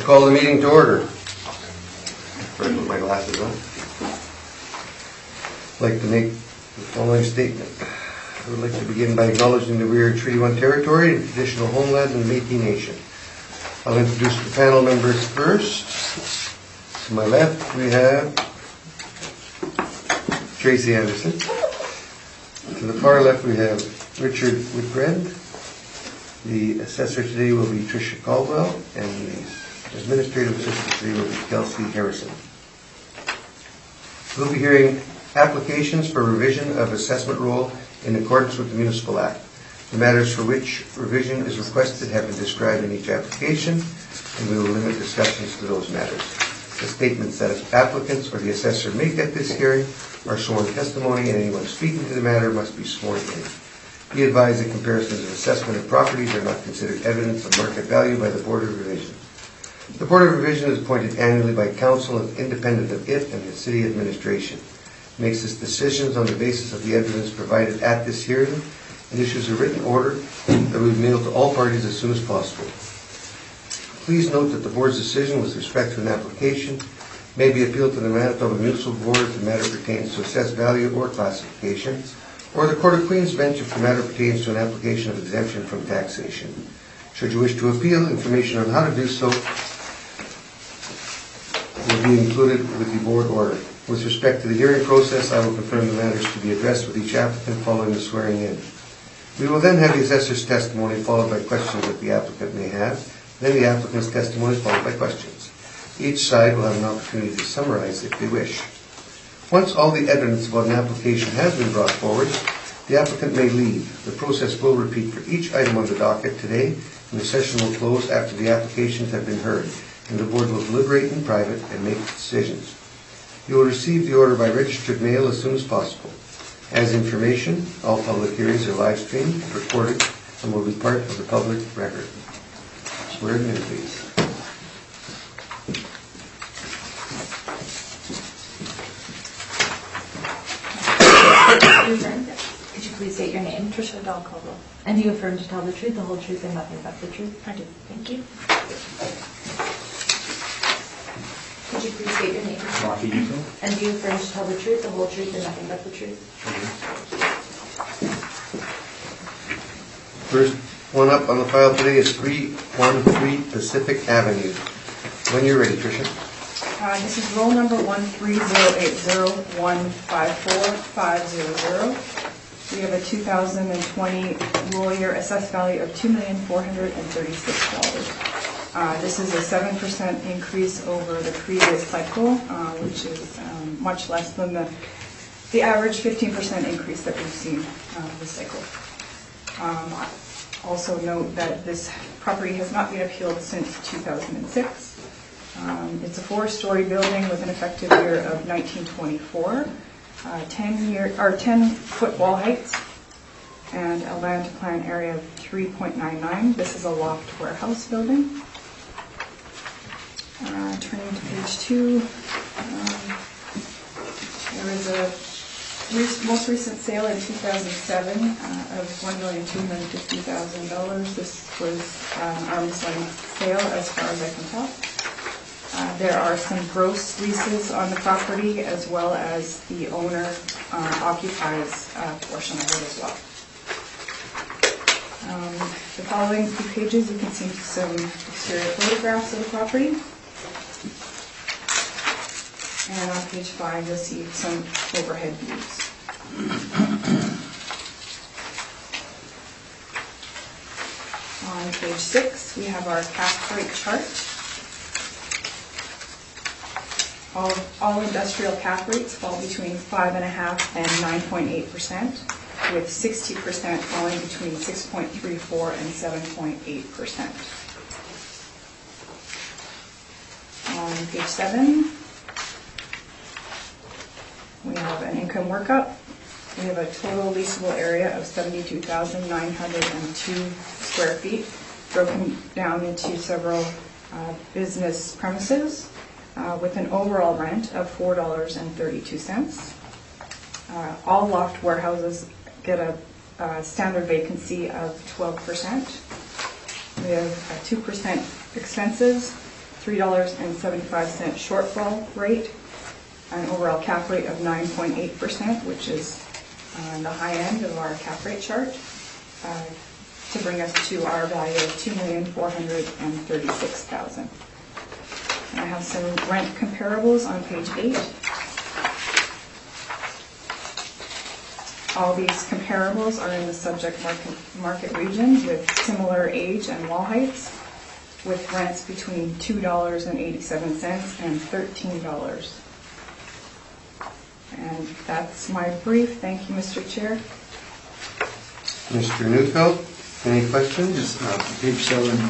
call the meeting to order. First with my glasses on. I'd like to make the following statement. I would like to begin by acknowledging that we are Treaty 1 territory and traditional homeland in the Métis Nation. I'll introduce the panel members first. To my left we have Tracy Anderson. To the far left we have Richard Whitbread. The assessor today will be Tricia Caldwell, and the administrative assistant today will be Kelsey Harrison. We'll be hearing applications for revision of assessment roll in accordance with the Municipal Act. The matters for which revision is requested have been described in each application, and we will limit discussions to those matters. The statements that applicants or the assessor make at this hearing are sworn testimony, and anyone speaking to the matter must be sworn in. Be advised that comparisons of assessment of properties are not considered evidence of market value by the Board of Revision. The Board of Revision is appointed annually by Council and independent of it and the City Administration. It makes its decisions on the basis of the evidence provided at this hearing and issues a written order that will be mailed to all parties as soon as possible. Please note that the Board's decision with respect to an application may be appealed to the Manitoba Municipal Board if the matter pertains to assessed value or classification, or the Court of Queen's Bench if the matter pertains to an application of exemption from taxation. Should you wish to appeal, information on how to do so will be included with the Board order. With respect to the hearing process, I will confirm the matters to be addressed with each applicant following the swearing in. We will then have the assessor's testimony followed by questions that the applicant may have, then the applicant's testimony followed by questions. Each side will have an opportunity to summarize if they wish. Once all the evidence about an application has been brought forward, the applicant may leave. The process will repeat for each item on the docket today, and the session will close after the applications have been heard, and the Board will deliberate in private and make decisions. You will receive the order by registered mail as soon as possible. As information, all public hearings are live streamed, recorded, and will be part of the public record. Swear in, please. Could you please state your name? Tricia Caldwell. And do you affirm to tell the truth, the whole truth, and nothing but the truth? I do. Thank you. Could you please state your name? And do you affirm to tell the truth, the whole truth, and nothing but the truth? First one up on the file today is 313 Pacific Avenue. When you're ready, Tricia. This is roll number 13080154500. We have a 2020 roll year assessed value of $2,436,000. This is a 7% increase over the previous cycle, which is much less than the average 15% increase that we've seen this cycle. Also note that this property has not been appealed since 2006. It's a 4-story building with an effective year of 1924, 10-foot wall heights, and a land to plan area of 3.99. This is a loft warehouse building. Turning to page 2, there was a most recent sale in 2007 of $1,250,000. This was an arm's length sale as far as I can tell. There are some gross leases on the property, as well as the owner occupies a portion of it as well. The following few pages, you can see some exterior photographs of the property. And on page 5, you'll see some overhead views. On page 6, we have our cap rate chart. All industrial cap rates fall between 5.5% and 9.8%, with 60% falling between 6.34% and 7.8%. On page 7, we have an income workup. We have a total leasable area of 72,902 square feet, broken down into several business premises, with an overall rent of $4.32. All loft warehouses get a standard vacancy of 12%. We have 2% expenses, $3.75 shortfall rate, an overall cap rate of 9.8%, which is the high end of our cap rate chart, to bring us to our value of $2,436,000. I have some rent comparables on page 8. All these comparables are in the subject market regions with similar age and wall heights, with rents between $2.87 and $13. And that's my brief. Thank you, Mr. Chair. Mr. Neufeld, any questions? Yes, page 7.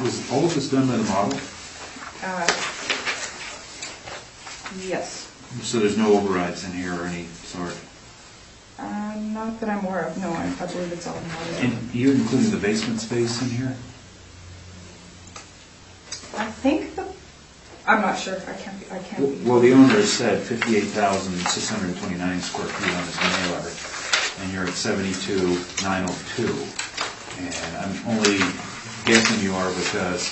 Was all of this done by the model? Yes. So there's no overrides in here or any sort? Not that I'm aware of. No, I believe it's all modeled. And you're including the basement space in here? I think I'm not sure. I can't be. Well, the owner said 58,629 square feet on his mailer, and you're at 72,902. And I'm only guessing you are because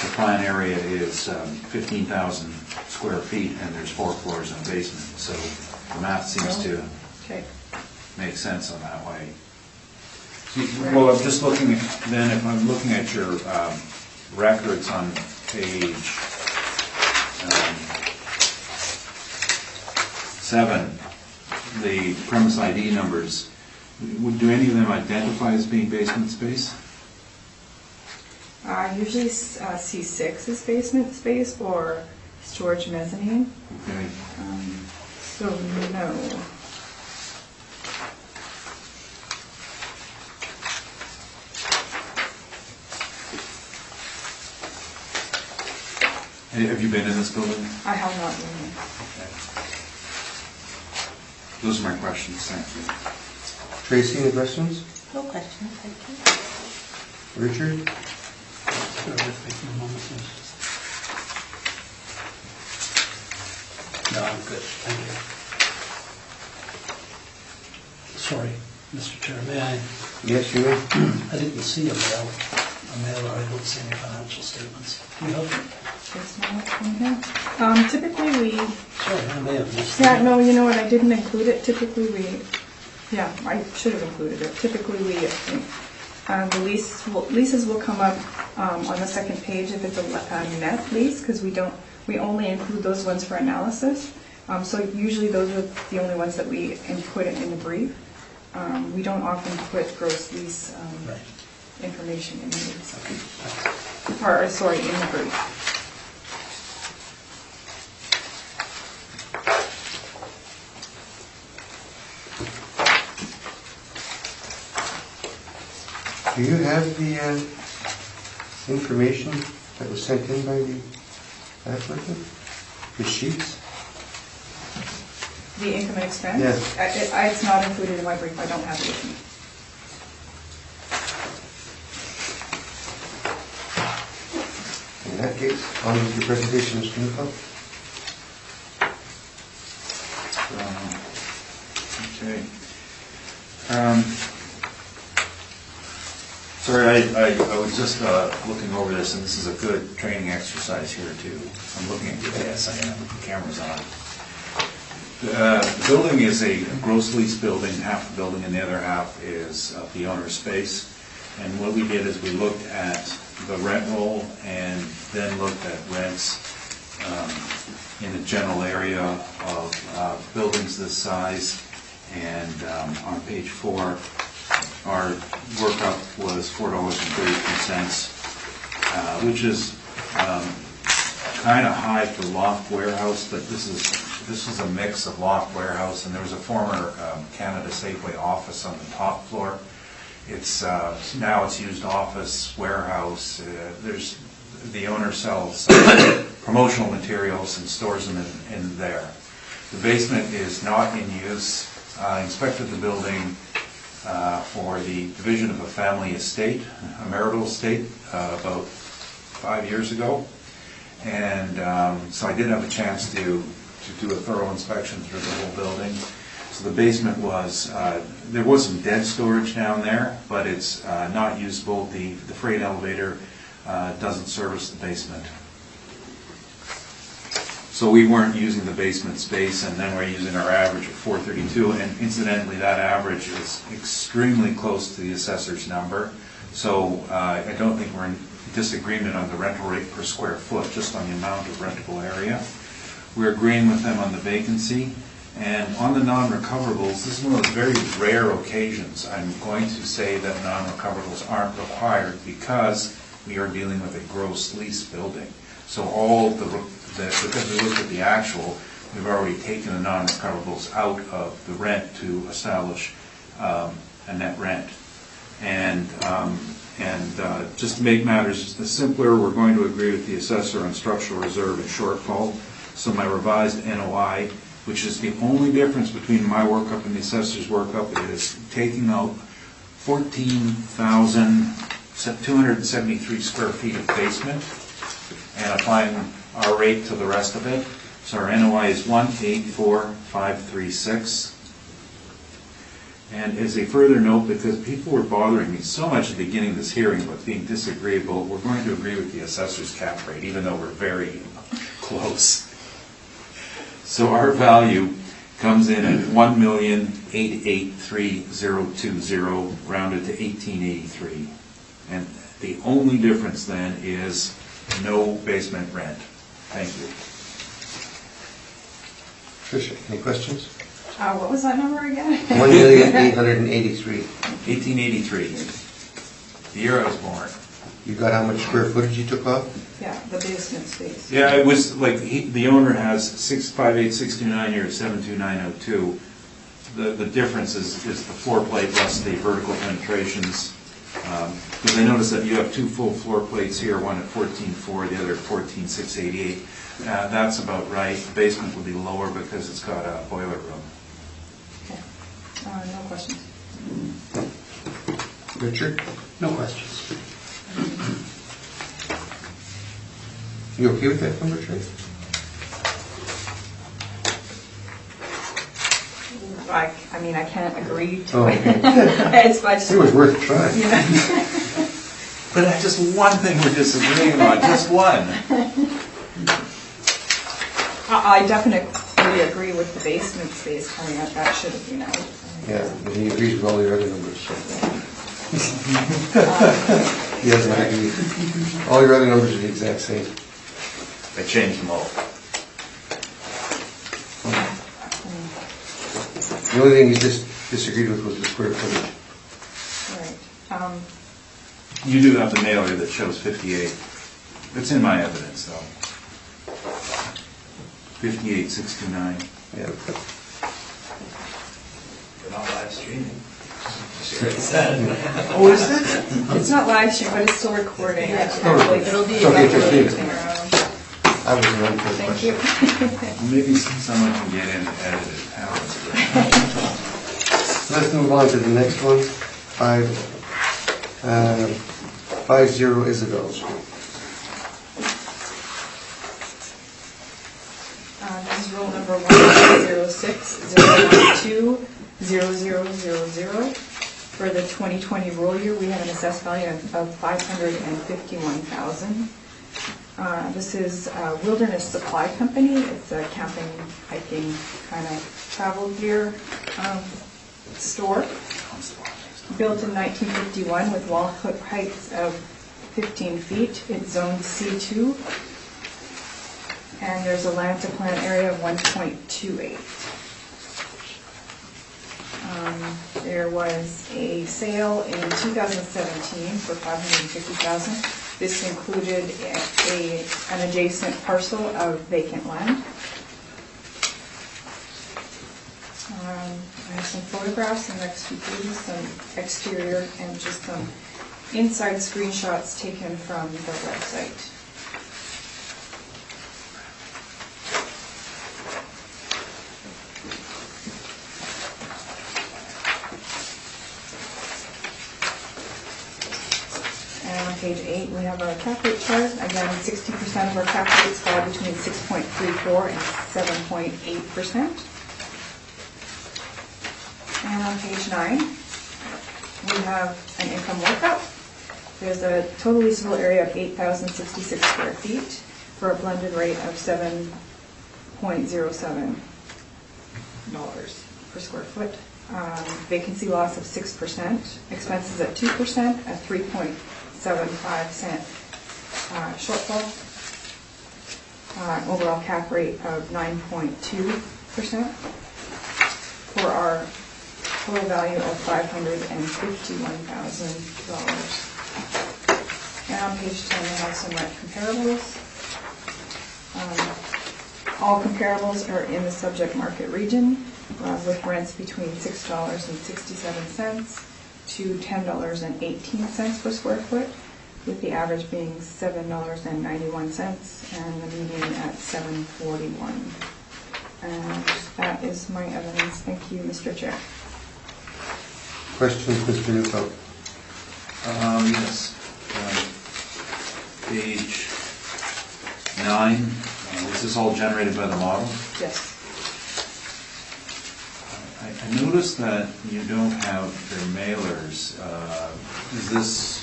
the plan area is 15,000 square feet, and there's 4 floors in a basement. So the math seems to make sense on that way. Well, I'm just looking at, then if I'm looking at your records on page 7, the premise ID numbers, do any of them identify as being basement space? Usually C6 is basement space or storage mezzanine. Okay. So no. Have you been in this building? I have not been. Okay. Those are my questions. Thank you. Tracy, any questions? No questions, thank you. Richard? No, I'm good, thank you. Sorry, Mr. Chair, may I? Yes, you may. I didn't see a mailer, I don't see any financial statements. Can you help me? Typically we... Sorry, I may have missed Yeah, it. no, you know what, I didn't include it. Typically I should have included it. Typically the leases will come up on the second page if it's a net lease, because we only include those ones for analysis. So usually those are the only ones that we input in the brief. We don't often put gross lease information in the lease. Or, sorry, in the brief. Do you have the information that was sent in by the applicant? The sheets? The income and expense? Yes. It's not included in my brief. I don't have it with me. In that case, on with your presentation, Mr. Neufeld. Okay. Sorry, I was just looking over this, and this is a good training exercise here too. I'm looking at your desk, I have the cameras on. The building is a gross lease building, half the building and the other half is the owner's space. And what we did is we looked at the rent roll and then looked at rents in the general area of buildings this size. And on page 4, our workup was $4.32, which is kind of high for loft warehouse, but this is a mix of loft warehouse, and there was a former Canada Safeway office on the top floor. It's now it's used office warehouse. The owner sells promotional materials and stores them in there. The basement is not in use. I inspected the building for the division of a family estate, a marital estate, about 5 years ago. And so I did have a chance to do a thorough inspection through the whole building. So the basement was, there was some dead storage down there, but it's not usable. The freight elevator doesn't service the basement. So we weren't using the basement space, and then we're using our average of 432, and incidentally, that average is extremely close to the assessor's number. So I don't think we're in disagreement on the rental rate per square foot, just on the amount of rentable area. We're agreeing with them on the vacancy. And on the non-recoverables, this is one of those very rare occasions I'm going to say that non-recoverables aren't required because we are dealing with a gross lease building. So all because we looked at the actual, we've already taken the non-recoverables out of the rent to establish a net rent. And just to make matters simpler, we're going to agree with the assessor on structural reserve and shortfall. So my revised NOI, which is the only difference between my workup and the assessor's workup, is taking out 14,273 square feet of basement and applying our rate to the rest of it. So our NOI is 184,536. And as a further note, because people were bothering me so much at the beginning of this hearing about being disagreeable, we're going to agree with the assessor's cap rate, even though we're very close. So our value comes in at 1,883,020, rounded to 1883. And the only difference then is no basement rent. Thank you. Tricia, any questions? What was that number again? 1,883,000. 1883, the year I was born. You got how much square footage you took off? Yeah, the basement space. Yeah, it was like the owner has 658,629 here, 72902. The difference is the floor plate less the vertical penetrations. Because I noticed that you have two full floor plates here, one at 14,400, the other at 14,688. That's about right. The basement will be lower because it's got a boiler room. Okay. No questions. Richard? No questions. You okay with that number, Trey? I mean, I can't agree to Oh, it. okay. It It was worth trying. you know. But that's just one thing we're disagreeing on, just one. I definitely agree with the basement space coming up. That should have been out. Yeah, and he agrees with all your other numbers, so. He doesn't agree. All your other numbers are the exact same. I changed them all. The only thing he just disagreed with was the square footage. Right. You do have the mailer that shows 58. It's in my evidence, though. 58,629. Yeah. We're not live streaming. She already said. Oh, is it? It's not live stream, but it's still recording. Yeah. It'll be It's okay to see. uploaded tomorrow. That was an unfair Thank question. you. Maybe someone can get in and edit it out. Let's move on to the next one. 50 Isabel Street. This is roll number 106-012-0000. For the 2020 roll year, we have an assessed value of $551,000. This is Wilderness Supply Company. It's a camping, hiking, kind of travel gear store. Built in 1951 with wall heights of 15 feet. It's zoned C2. And there's a land to plant area of 1.28. There was a sale in 2017 for $550,000. This included an adjacent parcel of vacant land. I have some photographs in the next few pages, some exterior and just some inside screenshots taken from the website. And on page 8, we have our cap rate chart. Again, 60% of our cap rates fall between 6.34 and 7.8%. And on page 9, we have an income workup. There's a total leasable area of 8,066 square feet for a blended rate of $7.07 per square foot. Vacancy loss of 6%, expenses at 2%, a 3.75 cent shortfall. Overall cap rate of 9.2% for our total value of $551,000. And on page 10, we have some rent comparables. All comparables are in the subject market region, with rents between $6.67 to $10.18 per square foot, with the average being $7.91 and the median at $7.41. And that is my evidence. Thank you, Mr. Chair. Questions, Mr. Neufeld? Yes. Page 9. Is this all generated by the model? Yes. I noticed that you don't have their mailers. Is this...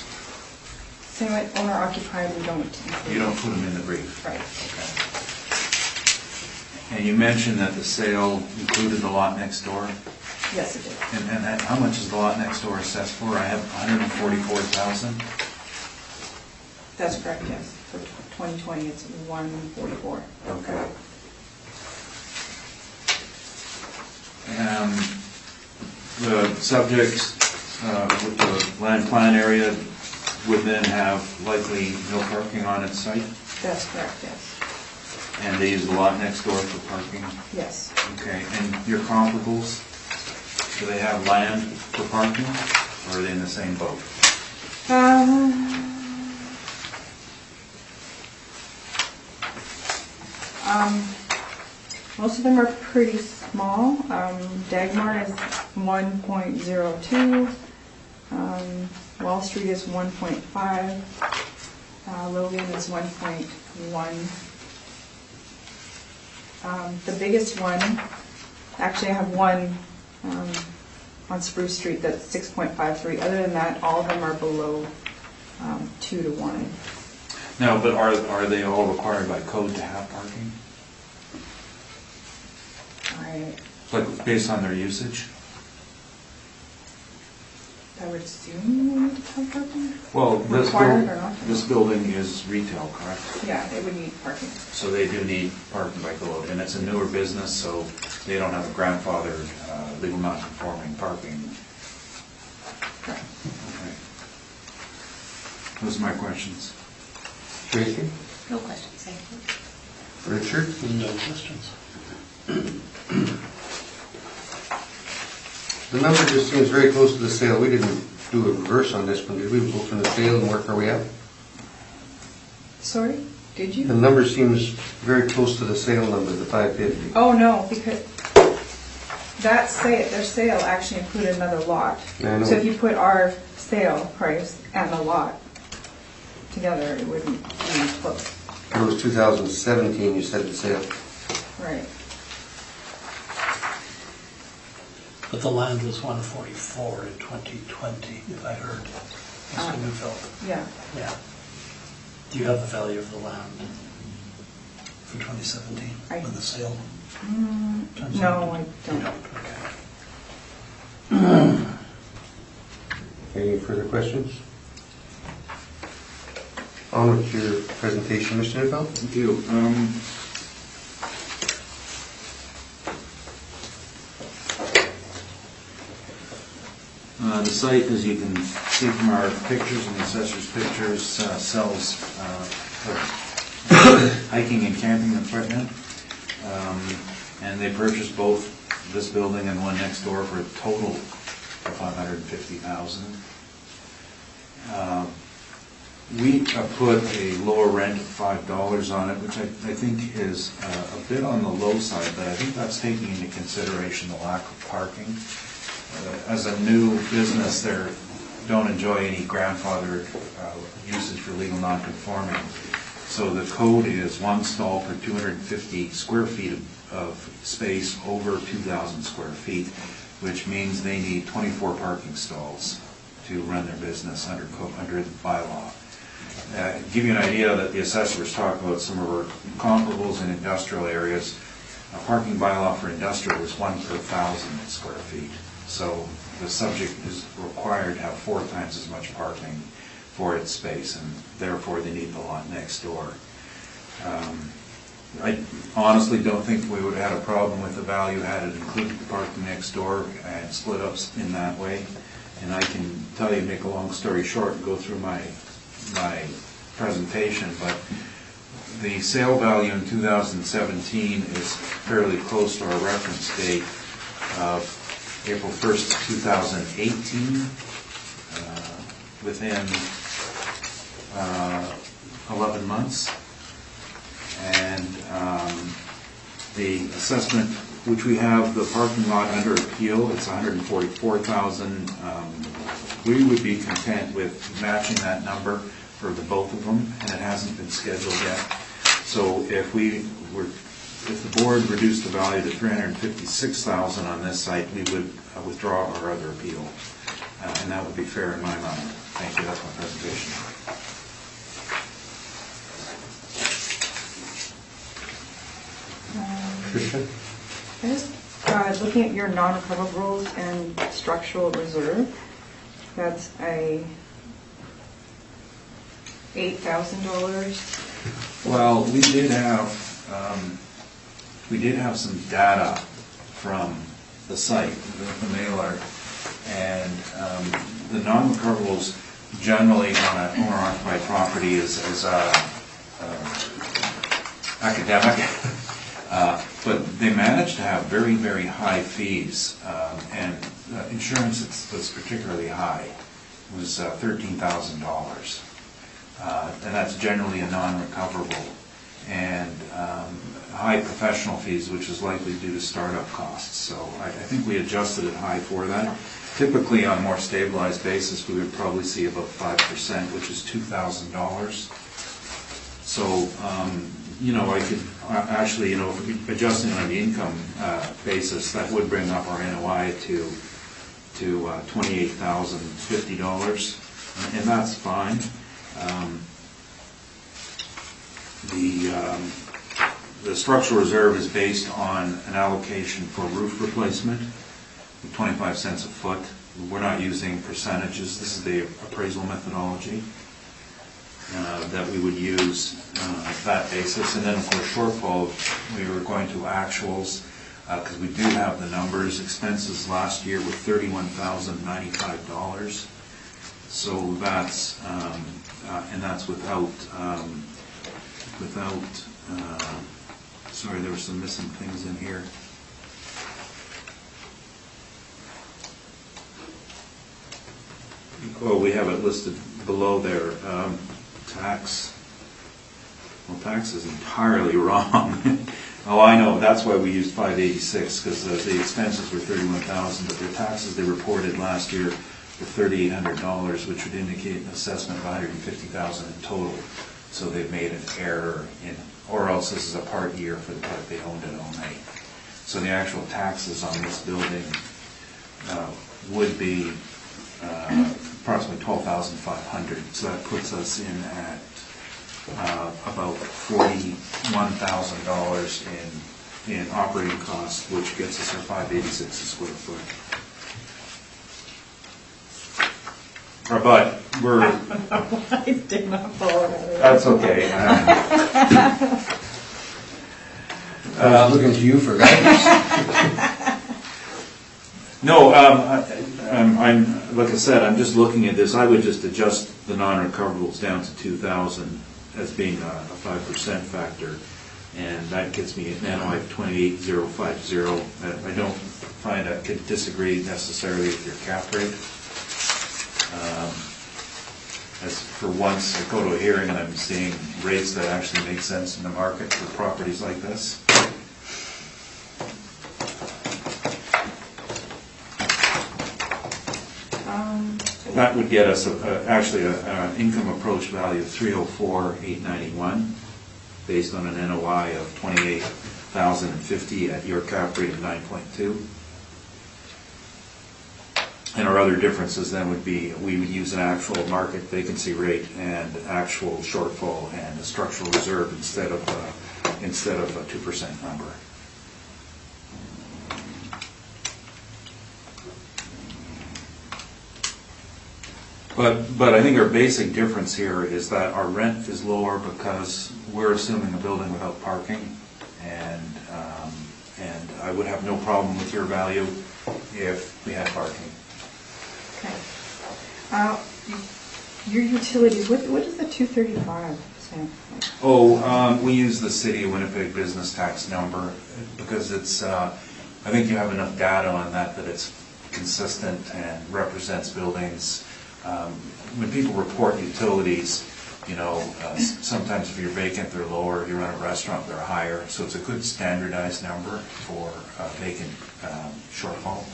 Same with owner occupied, we don't. You don't put them in the brief? Right. Okay. And you mentioned that the sale included the lot next door? Yes, it did. And how much is the lot next door assessed for? I have $144,000. That's correct, yes. For 2020, it's 144. Okay. The subjects with the land plan area would then have likely no parking on its site? That's correct, yes. And they use the lot next door for parking? Yes. Okay, and your comparables, do they have land for parking, or are they in the same boat? Most of them are pretty small. Dagmar is 1.02. Wall Street is 1.5. Logan is 1.1. The biggest one, actually I have one on Spruce Street that's 6.53. Other than that, all of them are below 2 to 1. No, but are they all required by code to have parking? Like based on their usage? I would assume you need to have parking. Well, Required or not? this building is retail, correct? Yeah, they would need parking. So they do need parking by code, and it's a newer business, so they don't have a grandfathered legal non-conforming parking. Correct. Okay. Those are my questions. Tracy? No questions, thank you. Richard? No questions. The number just seems very close to the sale. We didn't do a reverse on this one, did we? Go from the sale and work our way up? Sorry, did you? The number seems very close to the sale number, the 550. Oh, no, because that their sale actually included another lot. Yeah, I know. So if you put our sale price and the lot together, it wouldn't be close. It was 2017, you said the sale. Right. But the land was 144 in 2020, if I heard Mr. Neufeld. Yeah. Yeah. Do you have the value of the land for 2017 with the sale? No, I You don't. don't, okay. Any further questions? On with your presentation, Mr. Neufeld. Thank you. The site, as you can see from our pictures and the assessor's pictures, sells hiking and camping equipment. And they purchased both this building and one next door for a total of $550,000. We put a lower rent of $5 on it, which I think is a bit on the low side, but I think that's taking into consideration the lack of parking. As a new business, they don't enjoy any grandfathered usage for legal non-conforming. So the code is one stall per 250 square feet of space over 2,000 square feet, which means they need 24 parking stalls to run their business under the bylaw. Give you an idea that the assessors talk about some of our comparables in industrial areas. A parking bylaw for industrial is 1 per 1,000 square feet. So the subject is required to have 4 times as much parking for its space, and therefore they need the lot next door. I honestly don't think we would have had a problem with the value had it included the parking next door and split up in that way. And I can tell you, make a long story short, and go through my presentation, but the sale value in 2017 is fairly close to our reference date of April 1st, 2018, within 11 months. And the assessment, which we have the parking lot under appeal, it's $144,000. We would be content with matching that number for the both of them, and it hasn't been scheduled yet. So if the board reduced the value to $356,000 on this site, we would withdraw our other appeal, and that would be fair in my mind. Thank you. That's my presentation. Tricia? Looking at your non-recoverables and structural reserve, that's a $8,000. Well, we did have some data from the site, the mailer, and the non-recoverables generally on an owner-occupied property is academic. But they managed to have very, very high fees, and insurance was particularly high. It was $13,000, and that's generally a non-recoverable. And high professional fees, which is likely due to startup costs. So I think we adjusted it high for that. Typically, on a more stabilized basis, we would probably see about 5%, which is $2,000. So, I could actually, if we adjusting on the income basis, that would bring up our NOI to $28,050, and that's fine. The structural reserve is based on an allocation for roof replacement, 25 cents a foot. We're not using percentages. This is the appraisal methodology that we would use that basis. And then for shortfall, we were going to actuals because we do have the numbers. Expenses last year were $31,095. So that's and that's without sorry, there were some missing things in here. Oh, we have it listed below there. Tax. Well, tax is entirely wrong. Oh, I know. That's why we used 586, because the expenses were $31,000, but their taxes they reported last year were $3,800, which would indicate an assessment of $150,000 in total. So they've made an error in, or else this is a part year for the part they owned in 2008. So the actual taxes on this building would be approximately $12,500. So that puts us in at about $41,000 in operating costs, which gets us our $586 a square foot. But we're. I did not follow that. That's okay. I was looking to you for guidance. No, I'm like I said, I'm just looking at this. I would just adjust the non-recoverables down to 2,000 as being a 5% factor, and that gets me an NOI of 28,050. I don't find I could disagree necessarily with your cap rate. As for once, I go to a hearing and I'm seeing rates that actually make sense in the market for properties like this. That would get us actually an income approach value of $304,891, based on an NOI of $28,050 at your cap rate of 9.2. And our other differences then would be, we would use an actual market vacancy rate and actual shortfall and a structural reserve instead of a 2% number. But I think our basic difference here is that our rent is lower because we're assuming a building without parking, and I would have no problem with your value if we had parking. Okay. Your utilities, what does the 235 stand for? Oh, we use the City of Winnipeg business tax number because it's, I think you have enough data on that it's consistent and represents buildings. When people report utilities, sometimes if you're vacant, they're lower. If you run a restaurant, they're higher. So it's a good standardized number for vacant shortfall.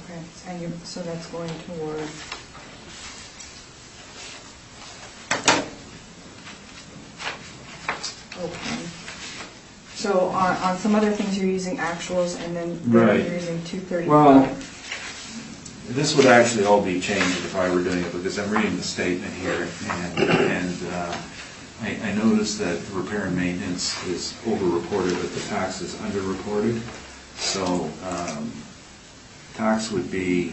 Okay, and so that's going toward... Okay. So on some other things you're using actuals, and then Right. you're using 235. Well, this would actually all be changed if I were doing it, because I'm reading the statement here, and I noticed that repair and maintenance is over-reported, but the tax is under-reported. So tax would be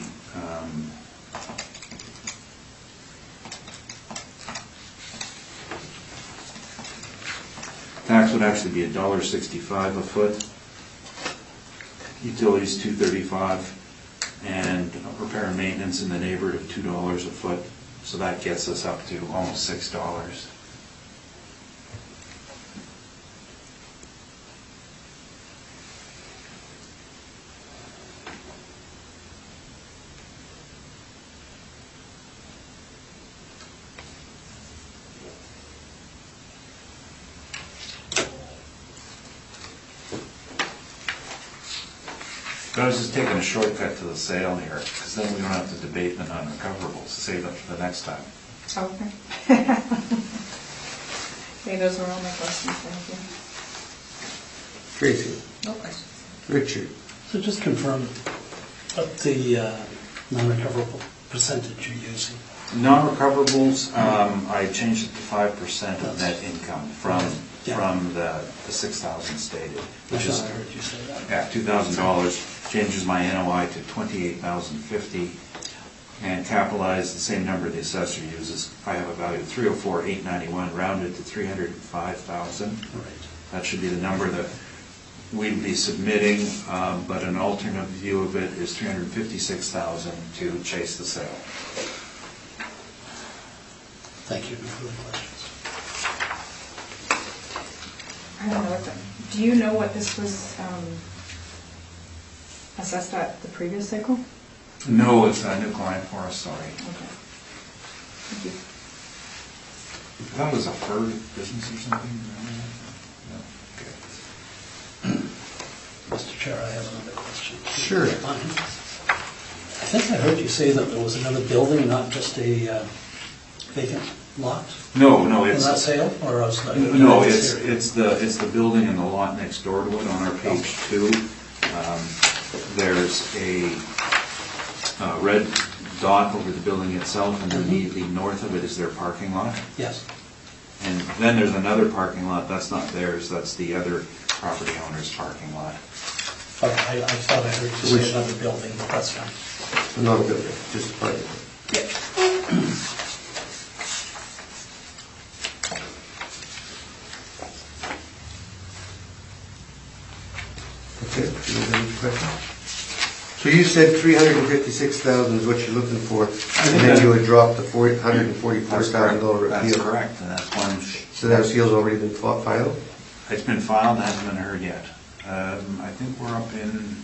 tax would actually be $1.65 a foot. Utilities $2.35, and repair and maintenance in the neighborhood of $2 a foot. So that gets us up to almost $6. But I was just taking a shortcut to the sale here, because then we don't have to debate the non-recoverables, save it for the next time. Okay. Okay, those were all my questions, thank you. Tracy. No questions. Richard. So just confirm what the non-recoverable percentage you're using. Non-recoverables, I changed it to 5% of net income from the 6,000 stated, which is, I heard you say that. yeah, $2,000, changes my NOI to $28,050, and capitalize the same number the assessor uses. I have a value of $304,891, rounded to $305,000. Right. That should be the number that we'd be submitting, but an alternate view of it is $356,000 to chase the sale. Thank you. No further questions. I don't know, do you know what this was assessed at the previous cycle? No, it's a new client for us, sorry. Okay. Thank you. I thought it was a fur business or something. No. Okay. Mr. Chair, I have another question. Sure. Fine. I think I heard you say that there was another building, not just a vacant lot? No, In it's that sale, or else? no, it's the building and the lot next door to it on our page 2. There's a red dot over the building itself, and immediately north of it is their parking lot. Yes. And then there's another parking lot, that's not theirs, that's the other property owner's parking lot. Okay, I thought I heard you say another building, but that's fine. Not a building, just a parking. Yep. Okay, do you have any questions? So you said 356,000 is what you're looking for, and then you would drop the $144,000 That's appeal. correct, and that's one. So that appeal's already been filed? It's been filed, hasn't been heard yet. I think we're up in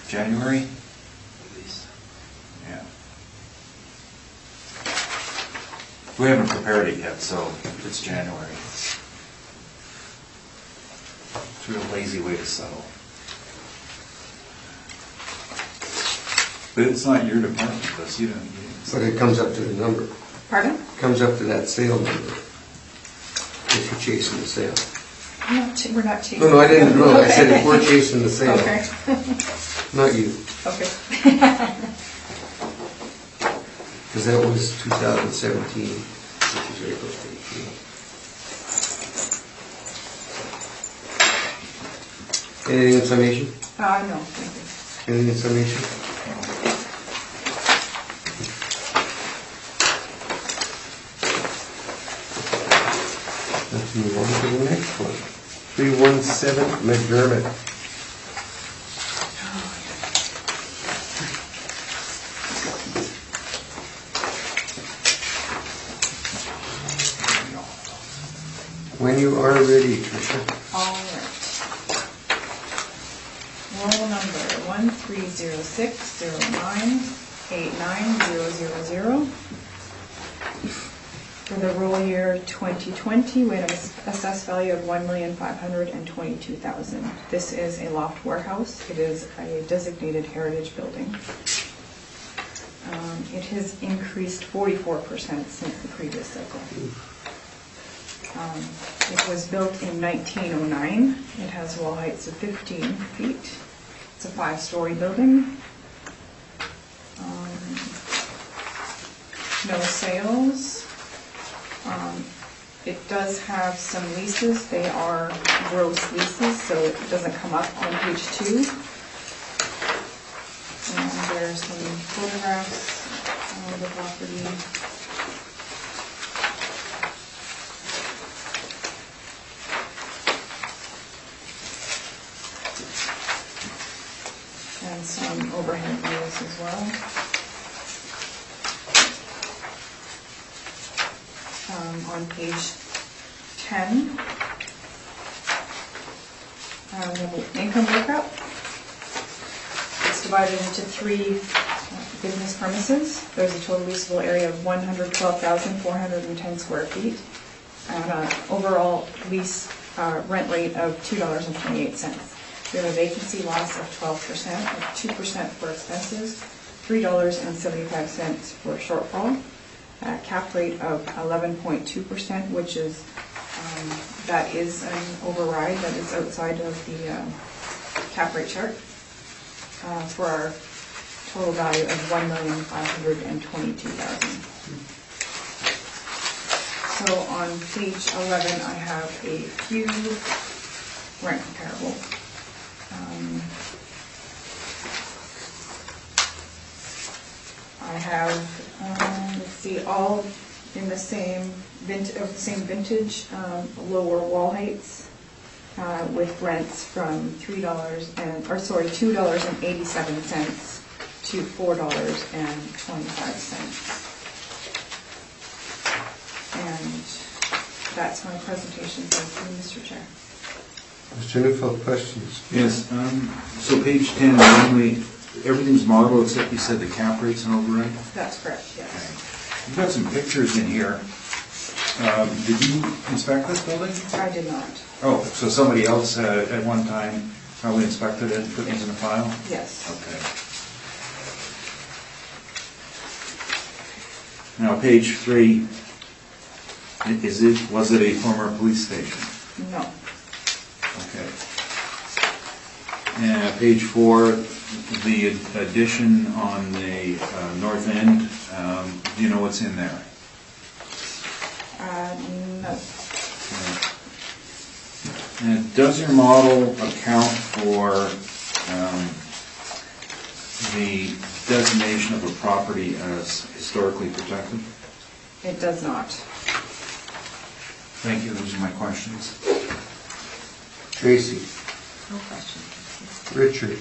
January. Yeah. We haven't prepared it yet, so it's January. It's a real lazy way to settle. But it's not your department, because you don't. But it comes up to the number. Pardon? Comes up to that sale number, if you're chasing the sale. We're not chasing. No, I didn't know. I said if we're chasing the sale, Okay, not you. okay. Because that was 2017, which is April 18. Anything in summation? No, thank you. Anything in summation? Let's move on to the next one. 317 McDermott. When you are ready, Tricia. All right. Roll number 1306098900. For the roll year 2020, we had an assessed value of $1,522,000. This is a loft warehouse. It is a designated heritage building. It has increased 44% since the previous cycle. It was built in 1909. It has wall heights of 15 feet. It's a 5-story building. No sales. It does have some leases. They are gross leases, so it doesn't come up on page 2. And there's some photographs of the property. And some overhead views as well. On page 10, we have an income workup. It's divided into 3 business premises. There's a total leasable area of 112,410 square feet and an overall lease rent rate of $2.28. We have a vacancy loss of 12%, of 2% for expenses, $3.75 for shortfall, a cap rate of 11.2%, which is, that is an override that is outside of the cap rate chart, for our total value of $1,522,000. So on page 11, I have a few rent comparable. I have, let's see, all in the same vintage, lower wall heights, with rents from $2.87 to $4.25. And that's my presentation. Thank you, Mr. Chair. Mr. Neufeld, questions? Yes, so page 10, normally everything's modeled except you said the cap rate's an override? That's correct, yes. Okay. You've got some pictures in here. Did you inspect this building? I did not. Oh, so somebody else at one time probably inspected it and put these in a file? Yes. Okay. Now, page 3, was it a former police station? No. Okay. And page 4, the addition on the north end, do you know what's in there? No. And does your model account for the designation of a property as historically protected? It does not. Thank you, those are my questions. Tracy. No question. Richard.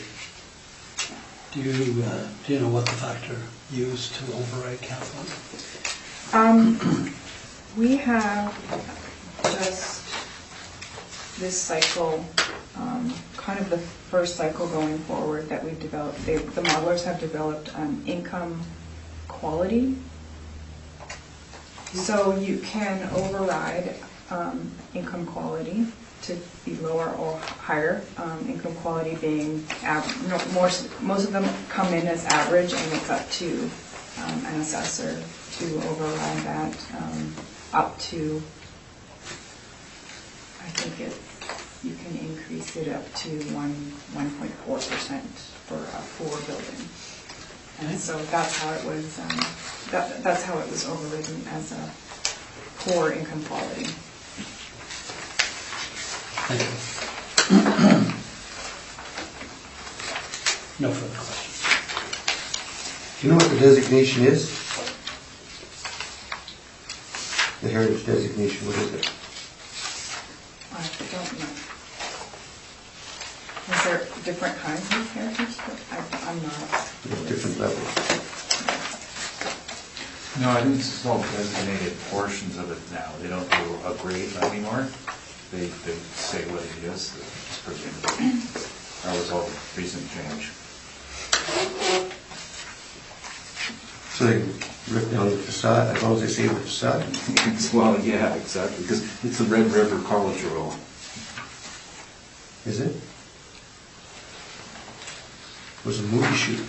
Do you know what the factor used to override cap on? We have just this cycle, kind of the first cycle going forward that we've developed. The modelers have developed income quality. So you can override income quality to be lower or higher. Income quality being most of them come in as average, and it's up to an assessor to override that up to, I think it's you can increase it up to 1.4% for a poor building. And so that's how it was, that's how it was overridden as a poor income quality. Thank you. No further questions. Do you know what the designation is? The heritage designation, what is it? I don't know. Is there different kinds of heritage? I'm not. There's different levels. No, I think it's all designated portions of it now. They don't do a grade anymore. They say what it is. It's presumed. That was all recent change. So they rip down the facade, as long as they say the facade? Well, yeah, exactly, because it's the Red River College rule. Is it? It was a movie shoot.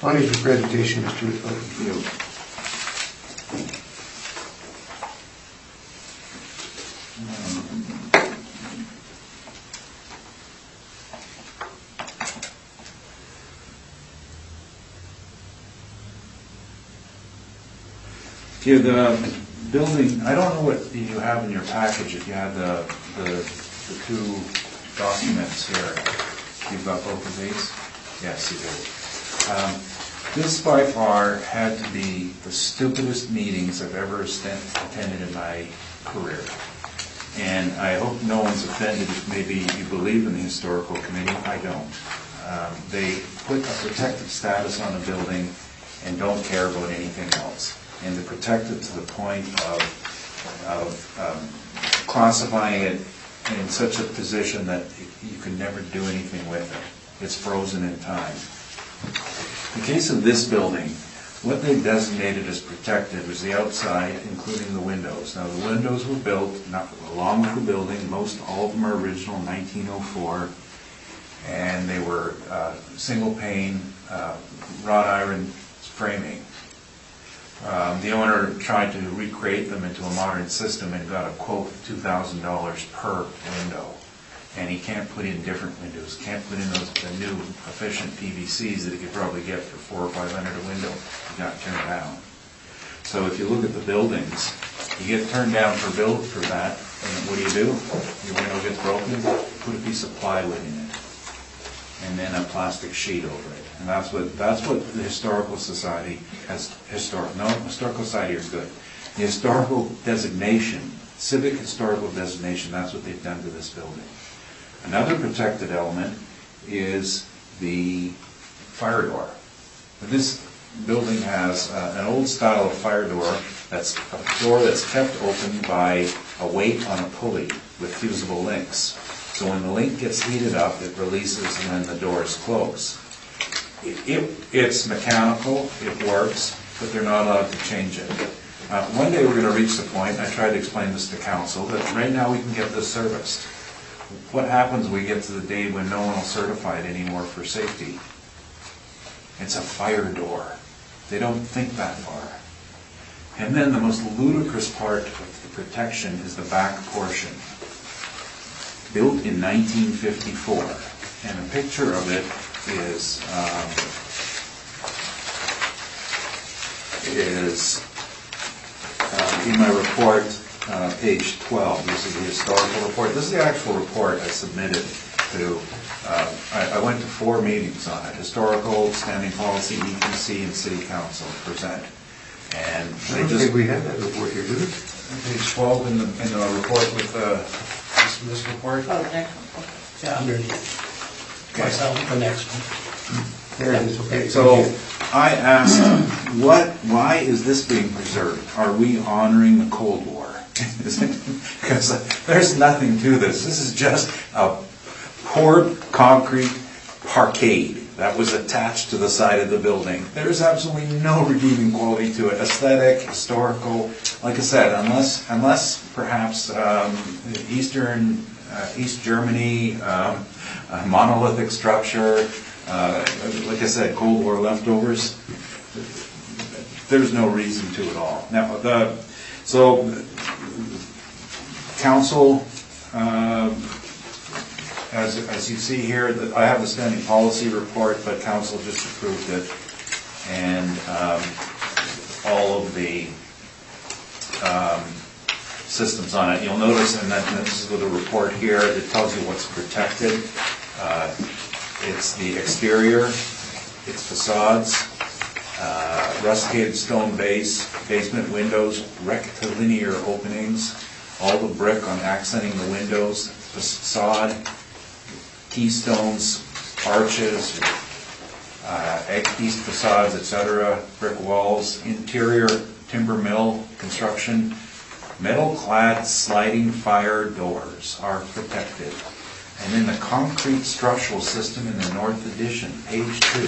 On your presentation, Mr. Whitfield. Yeah, the building, I don't know what you have in your package, if you have the two documents here. You've got both of these? Yes, you do. This by far had to be the stupidest meetings I've ever attended in my career. And I hope no one's offended if maybe you believe in the historical committee. I don't. They put a protected status on a building and don't care about anything else. And to protect it to the point of classifying it in such a position that you can never do anything with it. It's frozen in time. In the case of this building, what they designated as protected was the outside, including the windows. Now, the windows were built along with the building. All of them are original, 1904, and they were single pane, wrought iron framing. The owner tried to recreate them into a modern system and got a quote of $2,000 per window. And he can't put in different windows, can't put in those the new efficient PVCs that he could probably get for $400 or $500 a window. He got turned down. So if you look at the buildings, you get turned down for that, and what do? Your window gets broken, put a piece of plywood in it, and then a plastic sheet over it. And that's what the Historical Society has. Historical Society is good. The historical designation, civic historical designation, that's what they've done to this building. Another protected element is the fire door. This building has an old style of fire door that's a door that's kept open by a weight on a pulley with fusible links. So when the link gets heated up, it releases and then the doors close. It's mechanical, it works, but they're not allowed to change it. One day we're going to reach the point, I tried to explain this to council, that right now we can get this serviced. What happens when we get to the day when no one will certify it anymore for safety? It's a fire door. They don't think that far. And then the most ludicrous part of the protection is the back portion. Built in 1954. And a picture of it is in my report, page 12. This is the historical report. This is the actual report I submitted to. I went to 4 meetings on it: historical, standing policy, EPC, and city council to present. And I don't think we have that report here, do we? Page 12 in the report with this report. Oh, the next one, okay. Yeah, underneath. What's that, the next one? There it is, okay. So I asked, why is this being preserved? Are we honoring the Cold War? Because there's nothing to this. This is just a poured concrete parkade that was attached to the side of the building. There's absolutely no redeeming quality to it. Aesthetic, historical, like I said, unless perhaps East Germany, monolithic structure, like I said, Cold War leftovers. there's no reason to at all. Now, council, as you see here, I have the standing policy report, but council just approved it, and all of the systems on it. You'll notice, and this is with a report here, it tells you what's protected. It's the exterior, it's facades, rusticated stone base, basement windows, rectilinear openings, all the brick on accenting the windows, facade, keystones, arches, egg-piece facades, etc., brick walls, interior timber mill construction, metal-clad sliding fire doors are protected. And in the concrete structural system in the North Addition, page 2,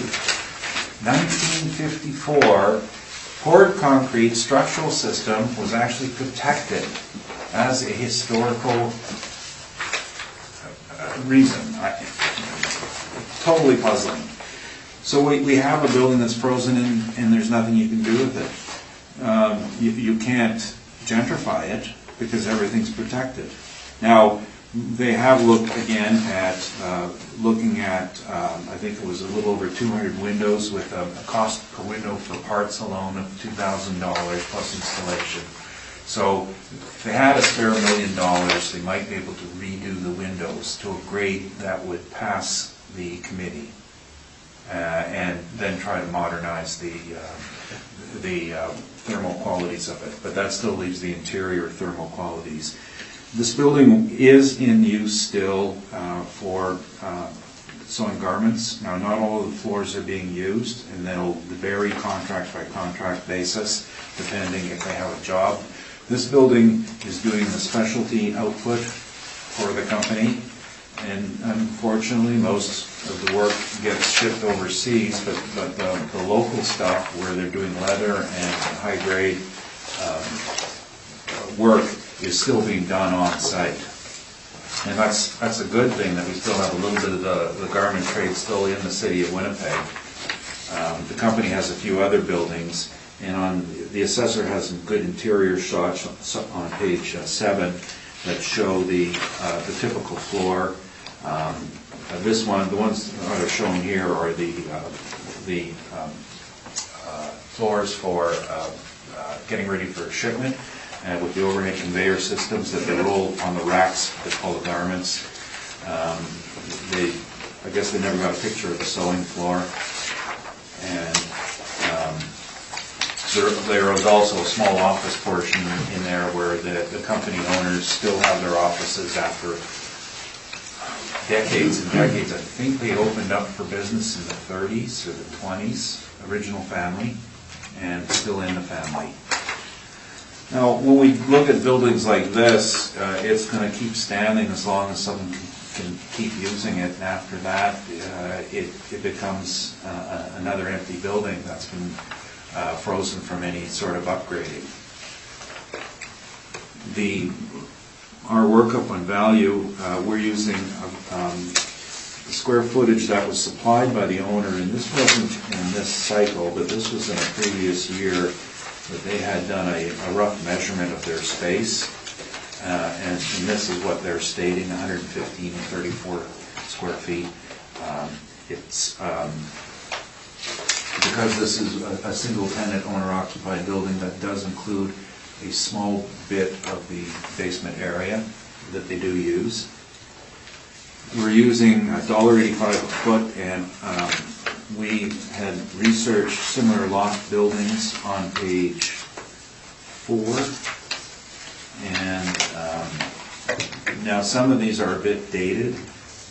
1954, poured concrete structural system was actually protected as a historical reason. Totally puzzling. So we have a building that's frozen in, and there's nothing you can do with it. You can't gentrify it because everything's protected. Now, they have looked again at looking at, I think it was a little over 200 windows with a cost per window for parts alone of $2,000 plus installation. So if they had a spare $1 million, they might be able to redo the windows to a grade that would pass the committee, and then try to modernize the thermal qualities of it. But that still leaves the interior thermal qualities. This building is in use still for sewing garments. Now, not all of the floors are being used, and they'll vary contract by contract basis, depending if they have a job. This building is doing the specialty output for the company, and unfortunately, most of the work gets shipped overseas, but the local stuff, where they're doing leather and high-grade work, is still being done on site. And that's a good thing, that we still have a little bit of the garment trade still in the city of Winnipeg. The company has a few other buildings, and the assessor has some good interior shots on page 7 that show the typical floor. This one, the ones that are shown here are the floors for getting ready for shipment, with the overhead conveyor systems that they roll on the racks that call the garments. I guess they never got a picture of the sewing floor. And there is also a small office portion in there where the company owners still have their offices after decades and decades. I think they opened up for business in the 30s or the 20s, original family, and still in the family. Now, when we look at buildings like this, it's going to keep standing as long as someone can keep using it, and after that, it becomes another empty building that's been frozen from any sort of upgrading. Our workup on value, we're using the square footage that was supplied by the owner, and this wasn't in this cycle, but this was in a previous year, that they had done a rough measurement of their space, and this is what they're stating, 115 and 34 square feet. It's because this is a single-tenant owner-occupied building, that does include a small bit of the basement area that they do use. We're using $1.85 a foot, and we had researched similar loft buildings on page 4. And now some of these are a bit dated,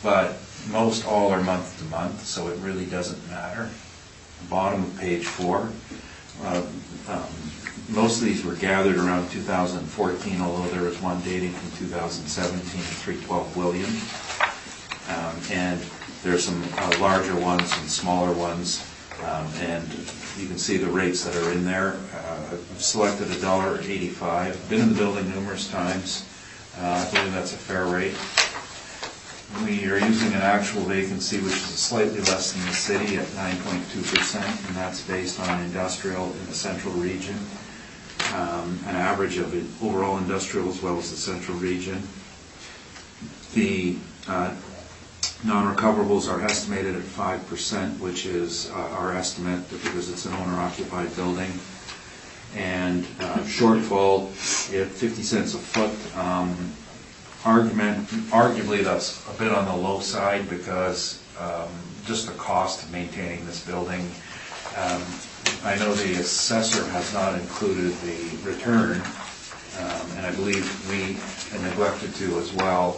but most all are month to month, so it really doesn't matter. Bottom of page 4. Most of these were gathered around 2014, although there was one dating from 2017, 312 William. And there's some larger ones and smaller ones, and you can see the rates that are in there. I've selected $1.85. Been in the building numerous times. I believe that's a fair rate. we are using an actual vacancy which is slightly less than the city at 9.2%, and that's based on industrial in the central region, an average of overall industrial as well as the central region. The non-recoverables are estimated at 5%, which is our estimate because it's an owner-occupied building. And shortfall at 50 cents a foot. Arguably that's a bit on the low side because just the cost of maintaining this building. I know the assessor has not included the return, and I believe we neglected to as well,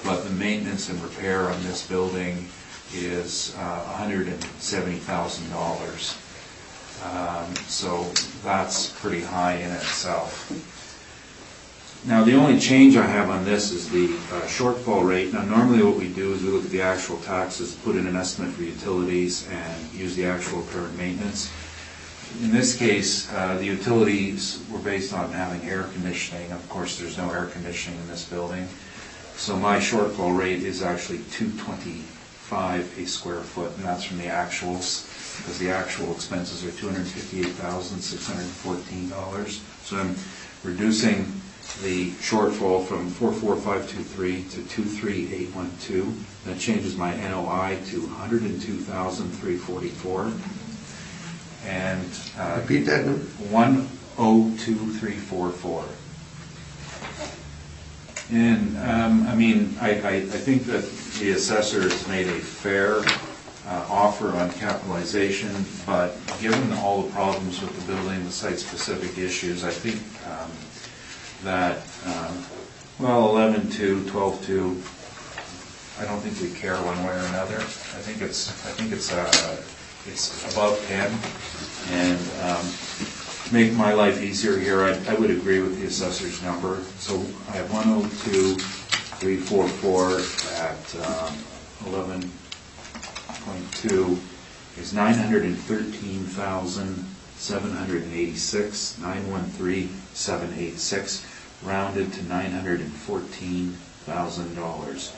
but the maintenance and repair on this building is $170,000. So that's pretty high in itself. Now the only change I have on this is the shortfall rate. Now normally what we do is we look at the actual taxes, put in an estimate for utilities, and use the actual current maintenance. In this case, the utilities were based on having air conditioning. Of course, there's no air conditioning in this building. So my shortfall rate is actually $225 a square foot, and that's from the actuals, because the actual expenses are $258,614. So I'm reducing the shortfall from 44523 to 23812. That changes my NOI to 102,344. And repeat that number. 102,344. And I mean, I think that the assessor has made a fair offer on capitalization, but given all the problems with the building, the site-specific issues, I think that, well, 11.2, 12.2, I don't think we care one way or another. I think it's above 10, and make my life easier here, I would agree with the assessor's number. So I have 102,344 at 11.2 is 913,786, 913,786, rounded to $914,000.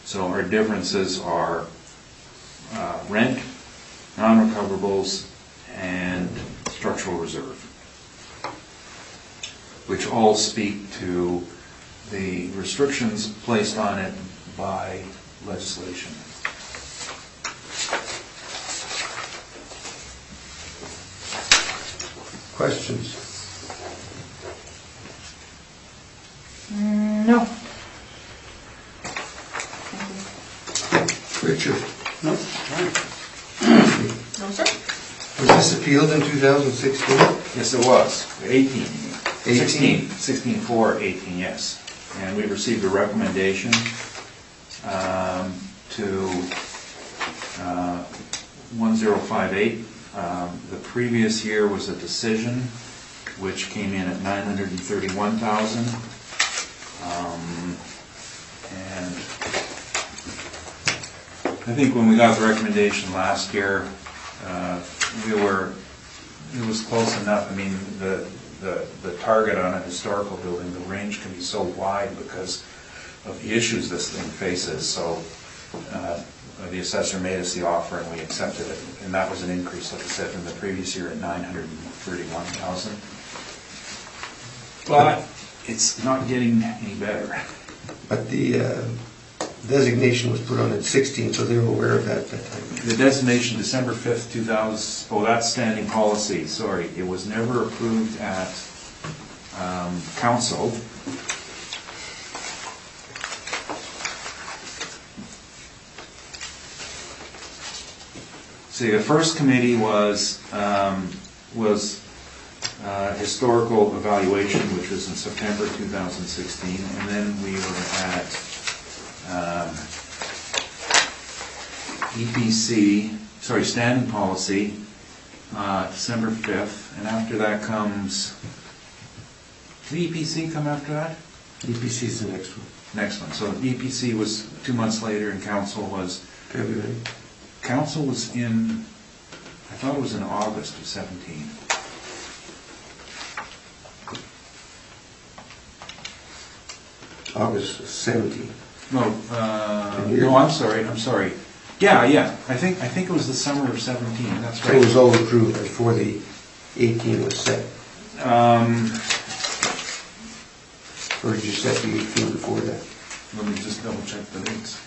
So our differences are rent, non-recoverables, and structural reserve, which all speak to the restrictions placed on it by legislation. Questions? No. Richard? No, fine. No, sir. Was this appealed in 2016? Yes, it was. 18. 16/4/18, yes. And we received a recommendation to 1058. The previous year was a decision, which came in at 931,000. And I think when we got the recommendation last year, it was close enough. I mean, the target on a historical building, the range can be so wide because of the issues this thing faces. So the assessor made us the offer and we accepted it. And that was an increase, like I said, from the previous year at 931,000. But it's not getting any better. But the designation was put on at 16, so they were aware of that at that time. The designation, December 5th, 2000, oh, that's standing policy, sorry. It was never approved at council. See, the first committee was historical evaluation, which was in September 2016, and then we were at standing policy, December 5th, and after that comes, did the EPC come after that? EPC is the next one. Next one. So EPC was 2 months later, and council was February. Council was in, I thought it was in August of 17. August 17. No, I'm sorry. Yeah, I think it was the summer of 17, that's So it was right. all approved before the 18 was set? Or did you set the 18 before that? Let me just double check the dates.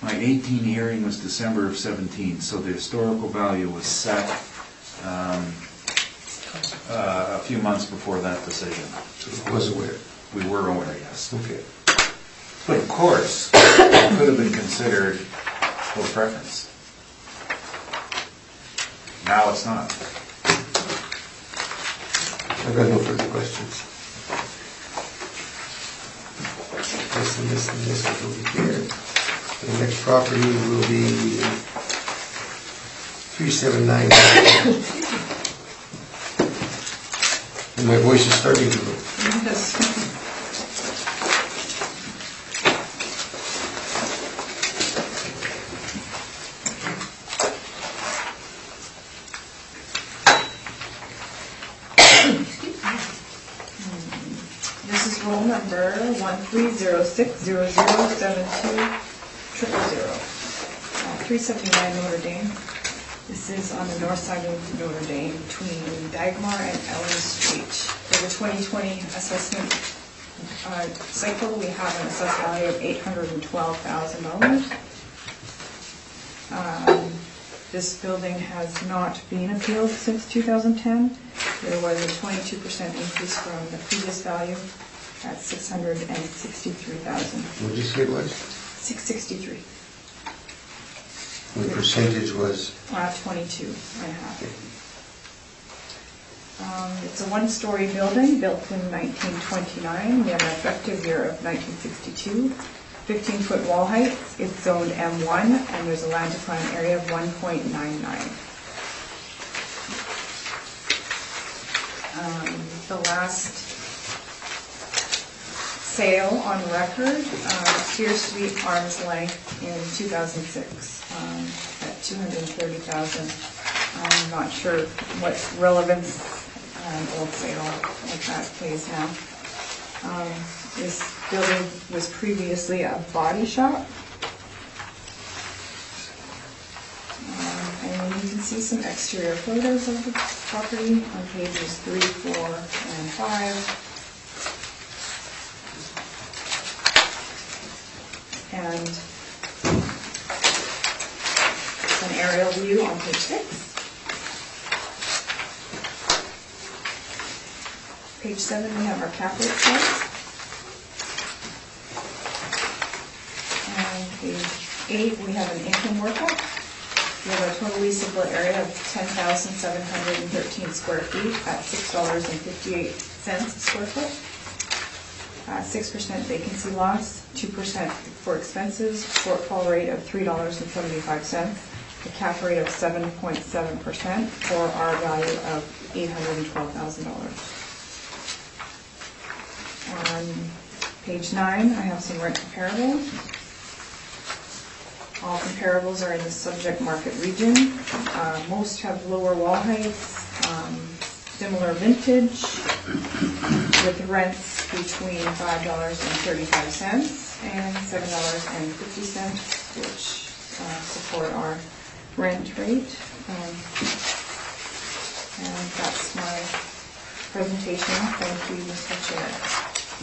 My 18 hearing was December of 17, so the historical value was set a few months before that decision. I was aware. We were aware, yes. Okay. But of course, it could have been considered for preference. Now it's not. I've got no further questions. This and this and this will be here. The next property will be 379. And my voice is starting to go. Yes. This is roll number 13060072000. 379 Notre Dame. This is on the north side of Notre Dame between Dagmar and Ellen Street. For the 2020 assessment cycle, we have an assessed value of $812,000. This building has not been appealed since 2010. There was a 22% increase from the previous value at $663,000. What did you say it was? 663. The percentage was? 22.5. It's a one-story building built in 1929. We have an effective year of 1962. 15-foot wall height. It's zoned M1, and there's a land decline area of 1.99. The last sale on record appears to be arm's length in 2006 at $230,000. I'm not sure what relevance an old sale like that plays now. This building was previously a body shop. And you can see some exterior photos of the property on pages 3, 4, and 5. And an aerial view on page 6. Page 7, we have our cap rate charts. And page 8, we have an income workup. We have a total leasable area of 10,713 square feet at $6.58 a square foot. 6% vacancy loss, 2% for expenses, shortfall rate of $3.75, a cap rate of 7.7% for our value of $812,000. On page 9, I have some rent comparables. All comparables are in the subject market region. Most have lower wall heights, similar vintage, with rents between $5.35 and $7.50, which support our rent rate. And that's my presentation. Thank you, Mr. Chair.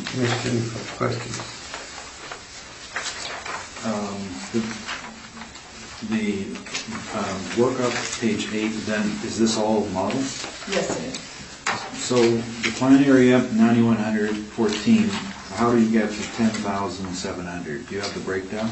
Commissioner, questions? The workup, page 8, then, is this all model? Yes, it is. So the plan area, 9,114, how do you get to 10,700? Do you have the breakdown?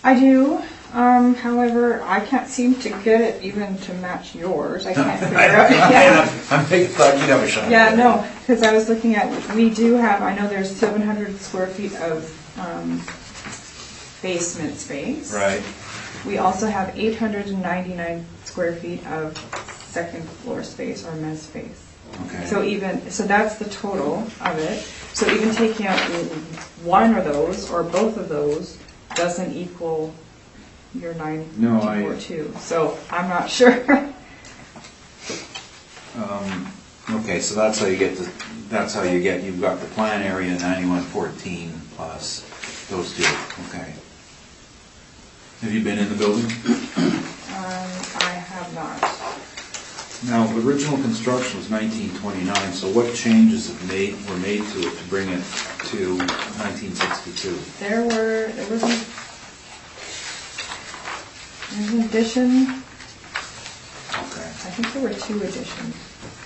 I do. However, I can't seem to get it even to match yours. I can't figure out. Yeah. I'm thought you'd have a shot. Yeah, no, because I was looking at, we do have, I know there's 700 square feet of basement space. Right. We also have 899 square feet of second floor space or mezz space. Okay. So that's the total of it. So even taking out one of those or both of those doesn't equal your 942. So I'm not sure. Okay, so that's how you get you've got the plan area 9114 plus those two, okay. Have you been in the building? I have not. Now, original construction was 1929, so what changes were made to it to bring it to 1962? There was an addition. Okay. I think there were 2 additions.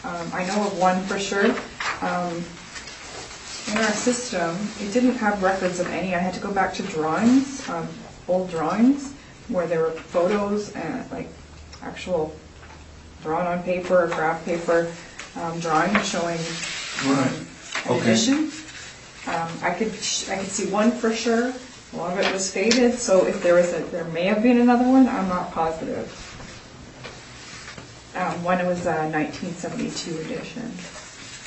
I know of one for sure. In our system, it didn't have records of any. I had to go back to drawings, old drawings, where there were photos and like actual drawn on paper or graph paper drawings showing an addition. I could see one for sure. A lot of it was faded, so if there may have been another one. I'm not positive. One was a 1972 edition.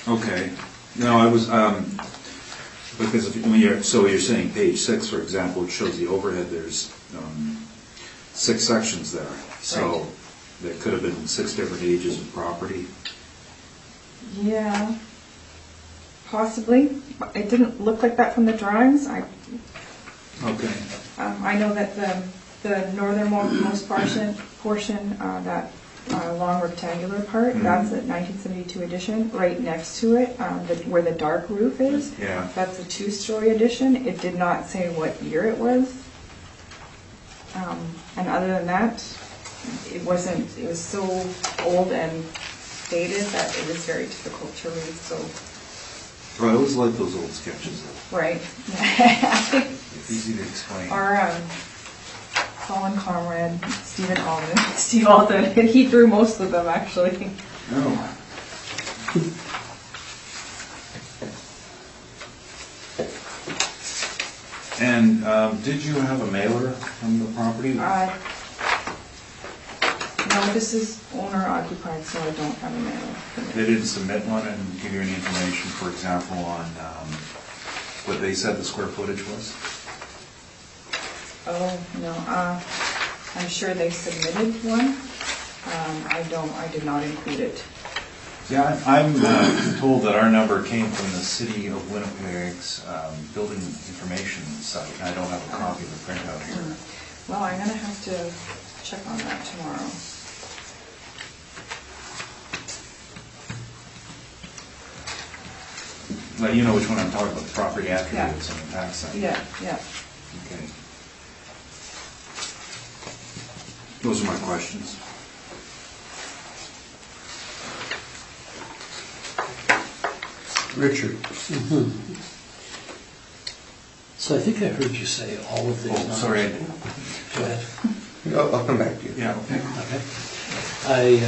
Okay. No, I was because you're saying page 6, for example, it shows the overhead. There's 6 sections there, so Right. there could have been 6 different ages of property. Yeah, possibly. It didn't look like that from the drawings. Okay. I know that the northernmost portion, that long rectangular part, that's a 1972 addition. Right next to it, where the dark roof is, Yeah. that's a 2-story addition. It did not say what year it was. And other than that, it was so old and dated that it was very difficult to read, so. Well, I always like those old sketches. Right. I think It's easy to explain. our fallen comrade, Steve Alden, he drew most of them, actually. No. And did you have a mailer from the property? No, this is owner occupied, so I don't have a mailer. They didn't submit one and give you any information, for example, on what they said the square footage was? Oh, no, I'm sure they submitted one. I did not include it. Yeah, I'm told that our number came from the city of Winnipeg's building information site, and I don't have a copy of the printout here. Well, I'm gonna have to check on that tomorrow. Well, you know which one I'm talking about, the property attributes on the tax side. Yeah. Okay. Those are my questions. Richard? So I think I heard you say all of these Oh, numbers. sorry. Go ahead. I'll come back to you. Yeah, okay. Okay. I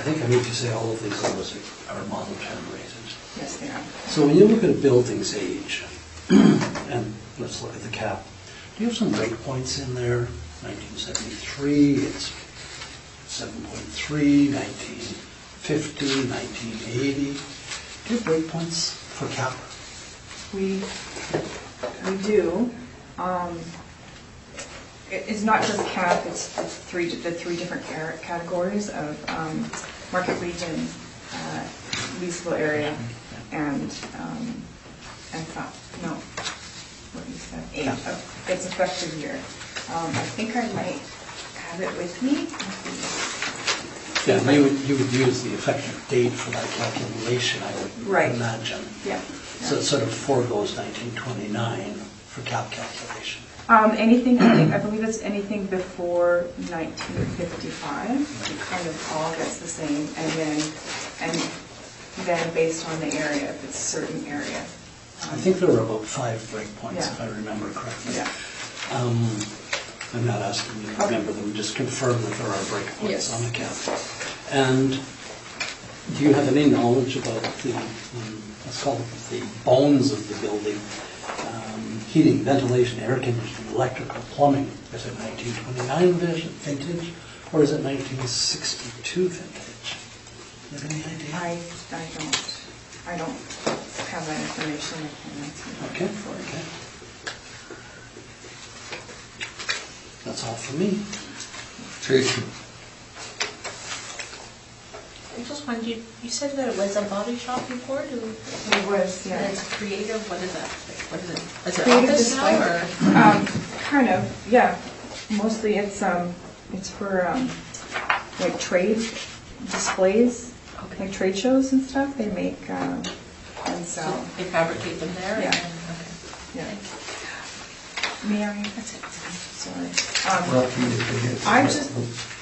think I heard you say all of these numbers are model generated. Yes, they are. So when you look at a building's age, and let's look at the cap, do you have some breakpoints in there? 1973, it's 7.3, 1950, 1980. Do you have breakpoints for cap? We do. It's not just cap, it's the three different categories of market region, leasable area, and no, what you said, age of its effective year. I think I might have it with me. Yeah, you would use the effective date for that calculation, I would imagine. Yeah. So it sort of foregoes 1929 for cap calculation. Anything, I believe it's anything before 1955, it kind of all gets the same, and then based on the area, if it's a certain area. I think there were about 5 breakpoints, Yeah. if I remember correctly. Yeah. I'm not asking you to remember them, just confirm that there are breakpoints Yes. on the cap. And do you have any knowledge about the, let's call it the bones of the building? Heating, ventilation, air conditioning, electrical, plumbing. Is it 1929 vintage or is it 1962 vintage? Do you have any idea? I don't have that information. Okay. That's all for me. Tracy? I just wondered, you said that it was a body shop before? It was, yeah. And it's creative, what is that? What is it? Is it Creative office display. now, or? Kind of, yeah. Mostly it's for, like trade displays, Okay. like trade shows and stuff. They make, and So sell. they fabricate them there? and Yeah. then- Okay. Yeah. Thanks. Mary, That's it. sorry. Well, you-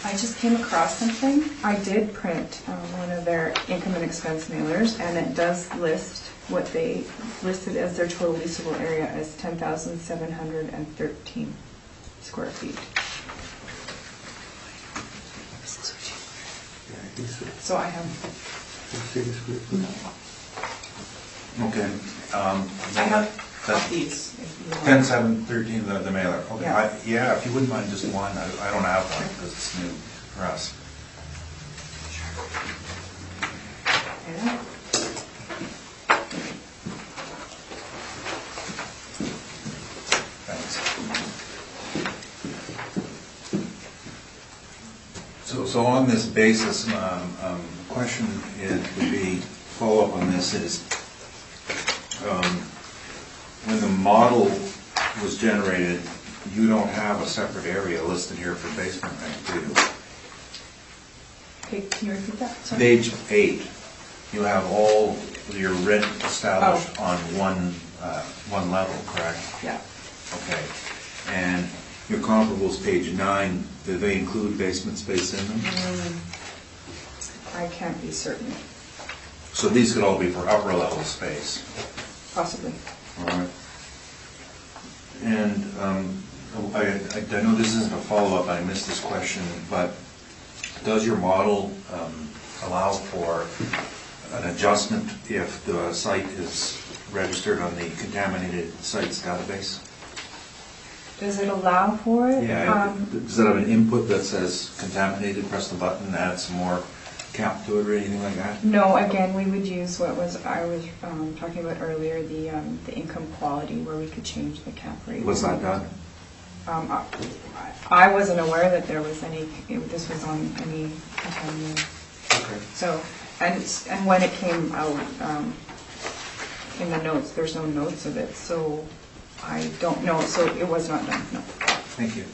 I just came across something. I did print one of their income and expense mailers, and it does list what they listed as their total leasable area as 10,713 square feet. Yeah, I think so. So I have, Okay. I have That's copies. if you want. 10/7/13, the mailer. Okay, Yeah. yeah, if you wouldn't mind just one, I don't have one because it's new for us. Yeah. Thanks. So on this basis, question would be, follow-up on this is, when the model was generated, you don't have a separate area listed here for basement rent, do you? Okay, can you repeat that? Sorry. Page 8, you have all your rent established Oh. on one level, correct? Yeah. Okay. And your comparables, page 9, do they include basement space in them? I can't be certain, So these could all be for upper level space. possibly. All right. And I know this isn't a follow-up, I missed this question, but does your model allow for an adjustment if the site is registered on the contaminated sites database? Does it allow for it? Yeah, does it have an input that says contaminated, press the button, add some more count to it or anything like that? No, again, we would use what I was talking about earlier, the income quality, where we could change the cap rate. Was that done? I wasn't aware that there was this was on any contaminated. Okay. So, and when it came out in the notes, there's no notes of it, so I don't know. So it was not done, no. Thank you.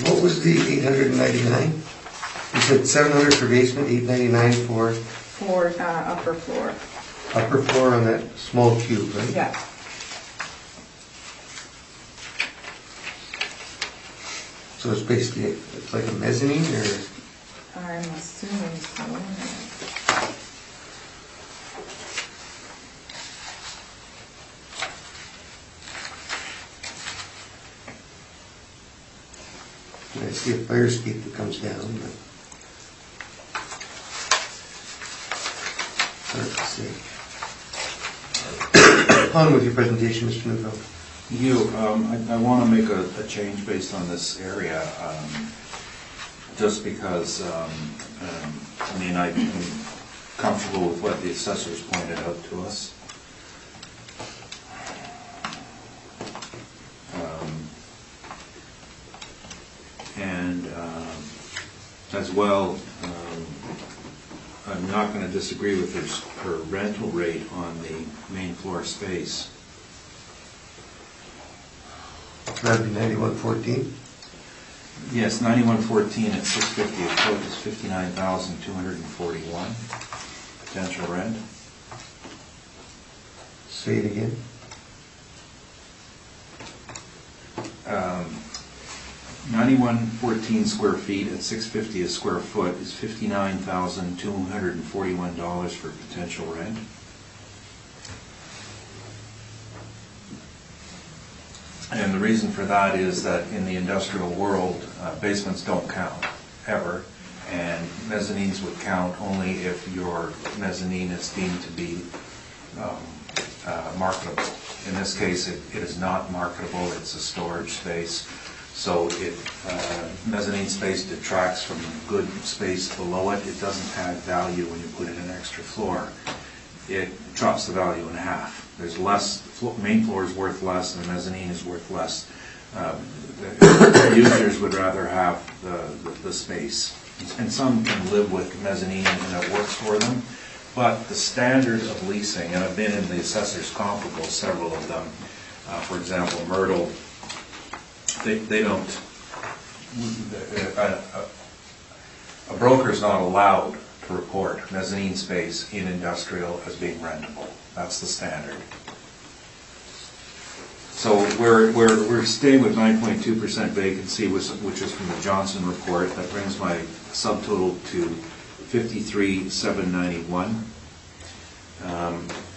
What was the 899? You said 700 for basement, 899 for For upper floor, upper floor on that small cube, right? yeah. So it's basically, it's like a mezzanine, or? I'm assuming so. I see a fire escape that comes down, but hard to see. On with your presentation, Mr. Newfeld. I want to make a change based on this area, just because, I'm comfortable with what the assessors pointed out to us. And as well, I'm not going to disagree with her rental rate on the main floor space. That'd be 9114. Yes, 9114 at 650 a foot is 59,241 potential rent. Say it again. 9114 square feet at 650 a square foot is $59,241 for potential rent. And the reason for that is that in the industrial world, basements don't count, ever, and mezzanines would count only if your mezzanine is deemed to be marketable. In this case, it is not marketable, it's a storage space, so mezzanine space detracts from good space below it. It doesn't add value when you put in an extra floor. It drops the value in half. There's less, main floor is worth less, and the mezzanine is worth less. The users would rather have the space. And some can live with mezzanine and it works for them. But the standard of leasing, and I've been in the assessor's comparable, several of them, for example, Myrtle, they don't, a broker's not allowed to report mezzanine space in industrial as being rentable. That's the standard. So we're staying with 9.2% vacancy, which is from the Johnson report. That brings my subtotal to 53,791.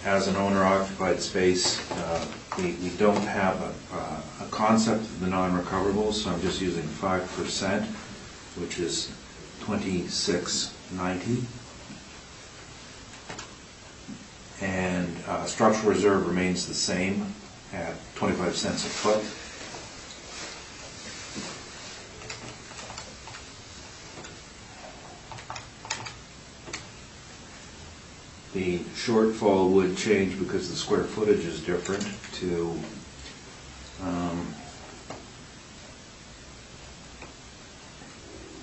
As an owner-occupied space, we don't have a concept of the non-recoverables, so I'm just using 5%, which is 2690. And structural reserve remains the same at 25 cents a foot. The shortfall would change because the square footage is different to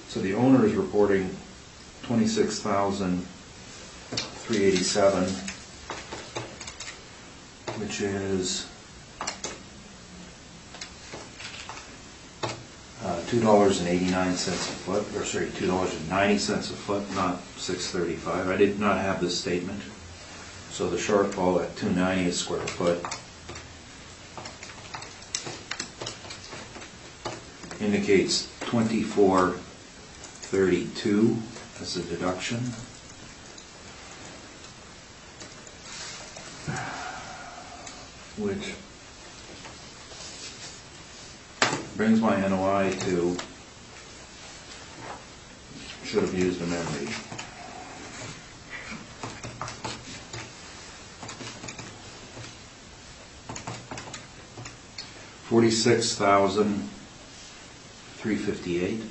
so the owner is reporting 26,387, which is $2.89 a foot, or sorry, $2.90 a foot, not $6.35. I did not have this statement, so the shortfall at $2.90 a square foot indicates $24.32 as a deduction. Which brings my NOI to, should have used a memory, $46,358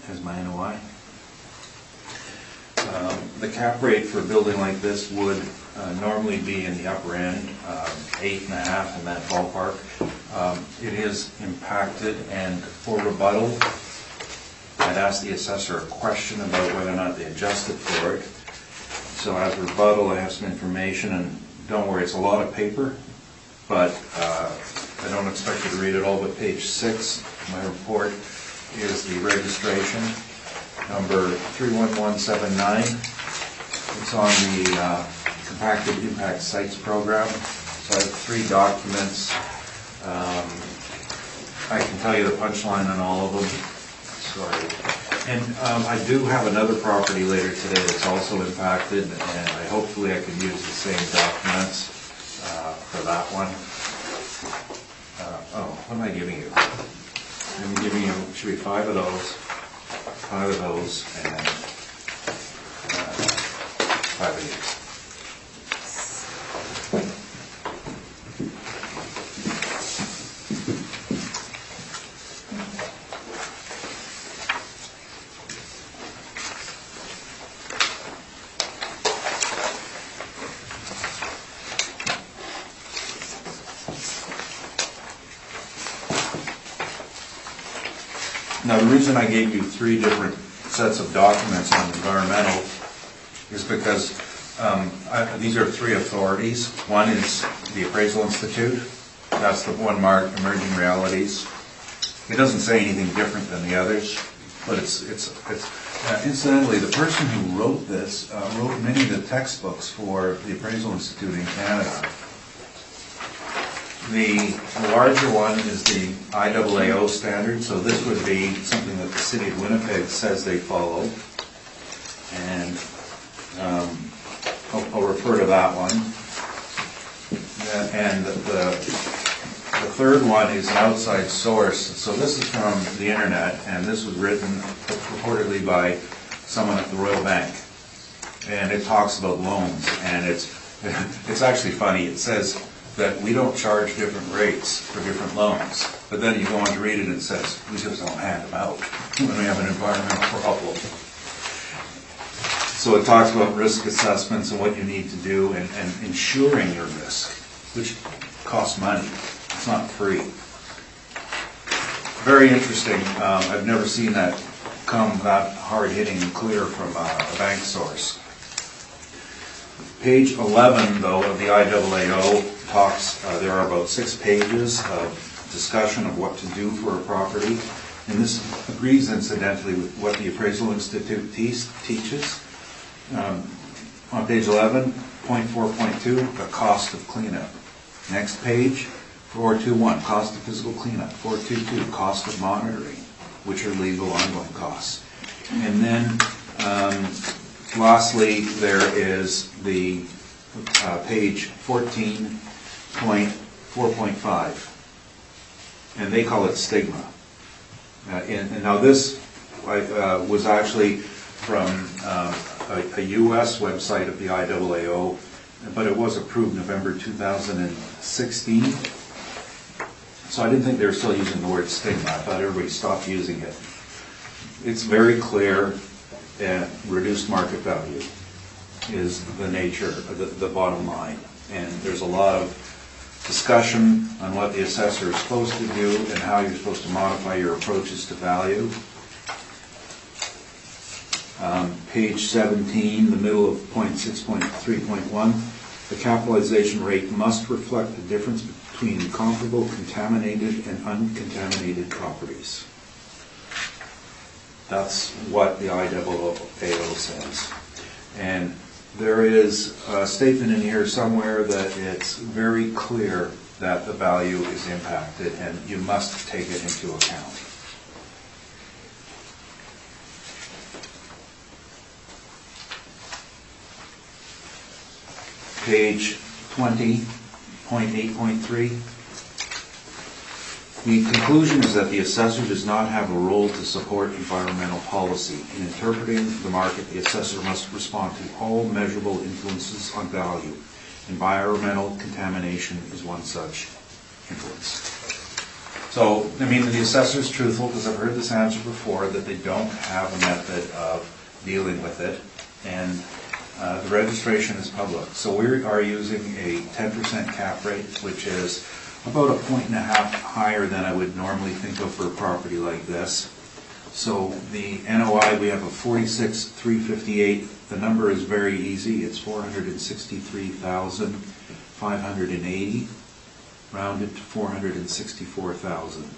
as my NOI. The cap rate for a building like this would normally be in the upper end, 8.5 in that ballpark. It is impacted, and for rebuttal, I'd ask the assessor a question about whether or not they adjusted for it. So as rebuttal, I have some information, and don't worry, it's a lot of paper, but I don't expect you to read it all, but page 6 of my report is the registration, number 31179. It's on the Compacted Impact Sites Program. So I have 3 documents. I can tell you the punchline on all of them. Sorry. And I do have another property later today that's also impacted, and hopefully I can use the same documents for that one. What am I giving you? I'm giving you, should be 5 of those, and 5 of these. Now, the reason I gave you 3 different sets of documents on environmental is because these are 3 authorities. One is the Appraisal Institute. That's the one marked Emerging Realities. It doesn't say anything different than the others, but it's incidentally, the person who wrote this wrote many of the textbooks for the Appraisal Institute in Canada. The larger one is the IAAO standard, so this would be something that the City of Winnipeg says they follow. And I'll refer to that one. And the third one is an outside source. So this is from the internet, and this was written purportedly by someone at the Royal Bank. And it talks about loans, and it's actually funny. It says that we don't charge different rates for different loans. But then you go on to read it and it says, we just don't hand them out when we have an environmental problem. So it talks about risk assessments and what you need to do and insuring your risk, which costs money. It's not free. very interesting. I've never seen that come that hard-hitting and clear from a bank source. Page 11, though, of the IAAO talks, there are about 6 pages of discussion of what to do for a property. And this agrees, incidentally, with what the Appraisal Institute teaches. On page 11, point 4.2, the cost of cleanup. Next page, 421, cost of physical cleanup. 422, cost of monitoring, which are legal ongoing costs. And then, lastly, there is the page 14.4.5, and they call it stigma. And now this was actually from a U.S. website of the IAAO, but it was approved November 2016. So I didn't think they were still using the word stigma. I thought everybody stopped using it. It's very clear that reduced market value is the nature of the bottom line. And there's a lot of discussion on what the assessor is supposed to do and how you're supposed to modify your approaches to value. Page 17, the middle of point 6.3.1, the capitalization rate must reflect the difference between comparable contaminated and uncontaminated properties. That's what the IAAO says. And there is a statement in here somewhere that it's very clear that the value is impacted and you must take it into account. Page 20.8.3. The conclusion is that the assessor does not have a role to support environmental policy. In interpreting the market, the assessor must respond to all measurable influences on value. Environmental contamination is one such influence. So, I mean, the assessor's truthful, because I've heard this answer before, that they don't have a method of dealing with it, and the registration is public. So we are using a 10% cap rate, which is about 1.5 points higher than I would normally think of for a property like this. So the NOI, we have a 46,358. The number is very easy. It's 463,580, rounded to 464,000.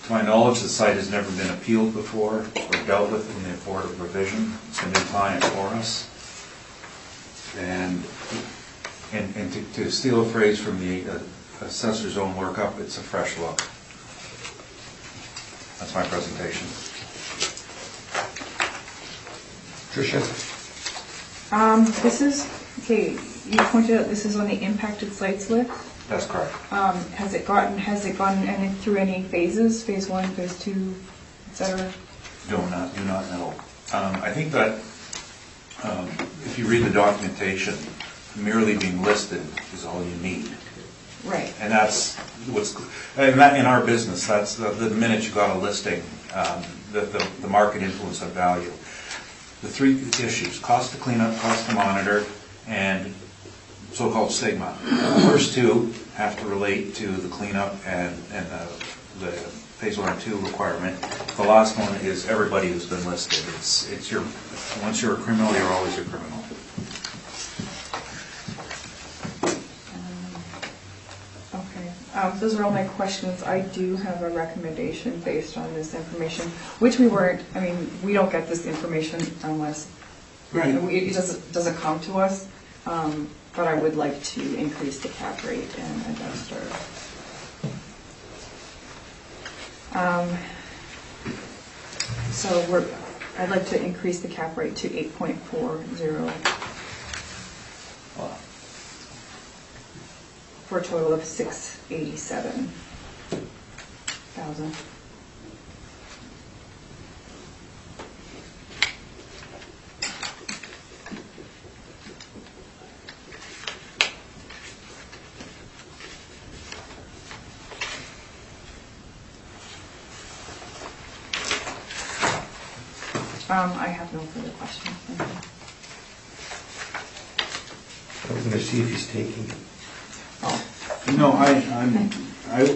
To my knowledge, the site has never been appealed before or dealt with in the Board of Revision. It's a new client for us. And to steal a phrase from the assessor's own workup, it's a fresh look. That's my presentation. Tricia? This is, okay, you pointed out this is on the impacted sites list. That's correct. Has it gone through any phases, phase 1, phase 2, etc.? Do not know. I think that if you read the documentation, merely being listed is all you need. Right. And that's what's, and that in our business, that's the minute you got a listing, the market influence of value. The 3 issues: cost to clean up, cost to monitor, and so-called stigma. The first 2 have to relate to the cleanup and the phase 1 and 2 requirement. The last one is everybody who's been listed. It's your, once you're a criminal, you're always a criminal. Those are all my questions. I do have a recommendation based on this information, which we weren't, I mean, we don't get this information unless it doesn't come to us, but I would like to increase the cap rate and adjust our... So I'd like to increase the cap rate to 8.40. For a total of $687,000. I have no further questions. Thank you. I was going to see if he's taking it. Oh. No,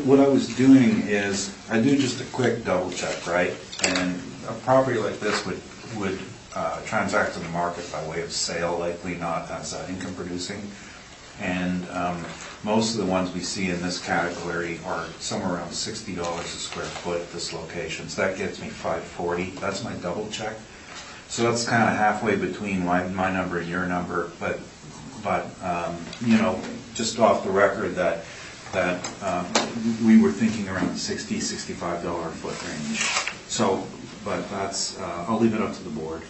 what I was doing is, I do just a quick double check, right? And a property like this would transact in the market by way of sale, likely not as income producing. And most of the ones we see in this category are somewhere around $60 a square foot at this location. So that gets me $540. That's my double check. So that's kind of halfway between my number and your number. But you know, just off the record that we were thinking around $60, $65 a foot range. So, but that's I'll leave it up to the board.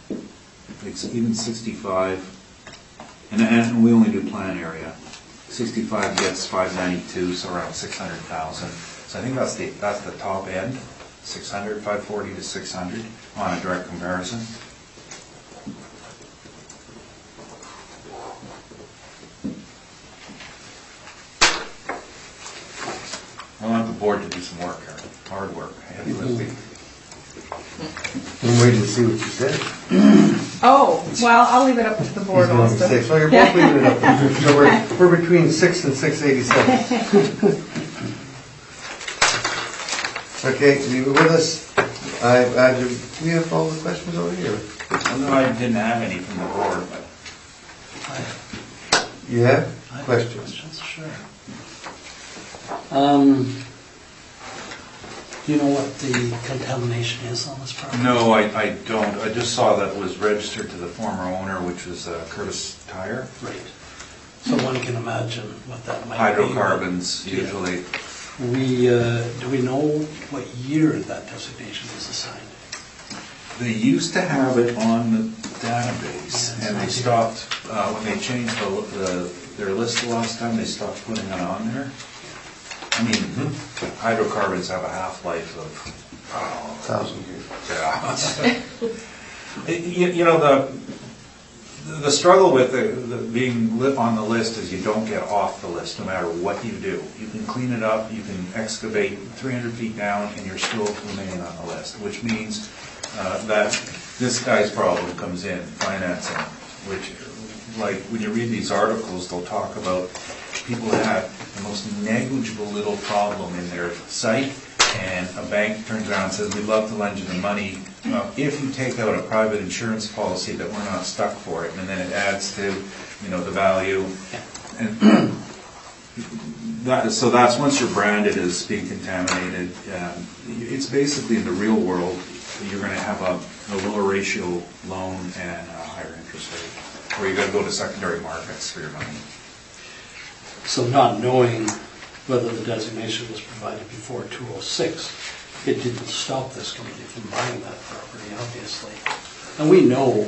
It's even 65. And we only do plan area. 65 gets 592, so around 600,000. So I think that's the top end, 600, 540 to 600 on a direct comparison. I want the board to do some work here, hard work, heavy lifting. I'm waiting to see what you said. Oh, well, I'll leave it up to the board He's going also. to 6. Well, you're both leaving it up. So we're between 6 and 687. Okay, you with us? Do we have all the questions over here? Well, no, I didn't have any from the board, but You have I have questions? Sure. Do you know what the contamination is on this property? no, I don't. I just saw that it was registered to the former owner, which was Curtis Tire. Right. So one can imagine what that might be. Hydrocarbons, Yeah. usually. Do we know what year that designation was assigned? They used to have it on the database, Yeah, and they stopped, when they changed their list the last time, they stopped putting it on there. I mean, hydrocarbons have a half-life of, I don't know, 1,000 years. yeah. You know, the struggle with the being on the list is you don't get off the list no matter what you do. You can clean it up, you can excavate 300 feet down, and you're still remaining on the list, which means that this guy's problem comes in, financing, which, like, when you read these articles, they'll talk about people that have the most negligible little problem in their site, and a bank turns around and says, we'd love to lend you the money if you take out a private insurance policy that we're not stuck for it, and then it adds to, you know, the value. And so that's, once you're branded as being contaminated, it's basically in the real world, you're going to have a lower ratio loan and a higher interest rate, or you got to go to secondary markets for your money. So not knowing whether the designation was provided before 206, it didn't stop this company from buying that property, obviously. And we know,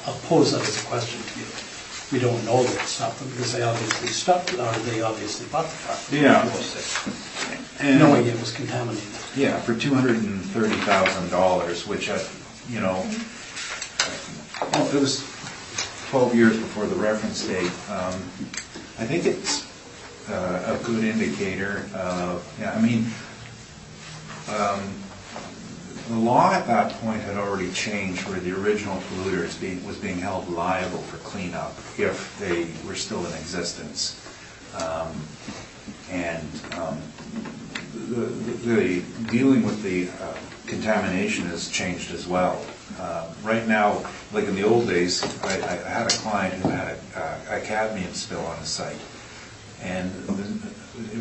I'll pose that as a question to you. We don't know that it stopped them because they obviously stopped, or they obviously bought the property. Yeah. In 206, knowing it was contaminated. Yeah, for $230,000, which, you know, well, it was 12 years before the reference date. I think it's a good indicator of, yeah, I mean, the law at that point had already changed where the original polluter was being held liable for cleanup if they were still in existence. The dealing with the contamination has changed as well. Right now, like in the old days, I had a client who had a cadmium spill on his site. And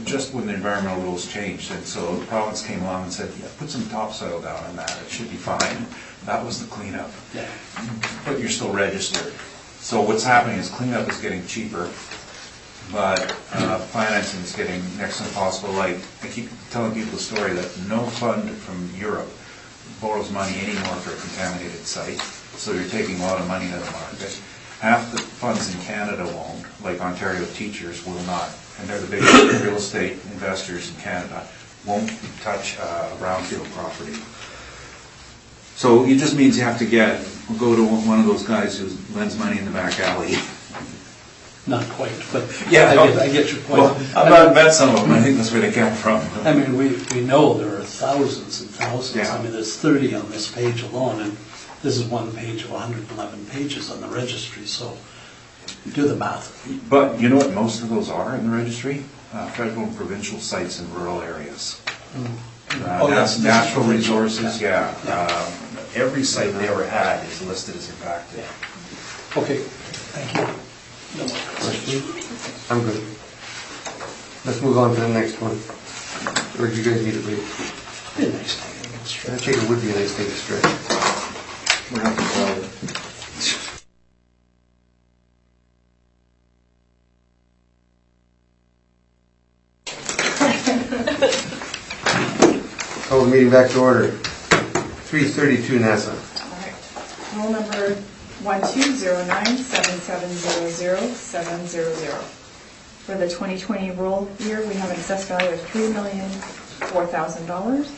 just when the environmental rules changed, and so the province came along and said, yeah, put some topsoil down on that, it should be fine. That was the cleanup. Yeah. But you're still registered. So what's happening is cleanup is getting cheaper, but financing is getting next to impossible. Like, I keep telling people the story that no fund from Europe borrows money anymore for a contaminated site, so you're taking a lot of money out of the market. Half the funds in Canada won't, like Ontario Teachers will not, and they're the biggest real estate investors in Canada, won't touch a brownfield property. So it just means you have to go to one of those guys who lends money in the back alley. Not quite, but Yeah, I get your point. Well, I've met some of them, I think that's where they come from. I mean, we know there are thousands and thousands. Yeah. I mean, there's 30 on this page alone, and this is one page of 111 pages on the registry, so do the math. But you know what most of those are in the registry? federal and provincial sites in rural areas. Oh, yes, Natural this is resources, yeah. Every site they ever had is listed as impacted. Okay, thank you. No more questions. I'm good. Let's move on to the next one. Or do you guys need a break? Be a nice thing, I guess. I think it would be a nice thing to stretch. We're not gonna follow it. Call the meeting back to order. 332 NASA. All right. Roll number 12097700. For the 2020 roll year, we have an assessed value of $3,004,000.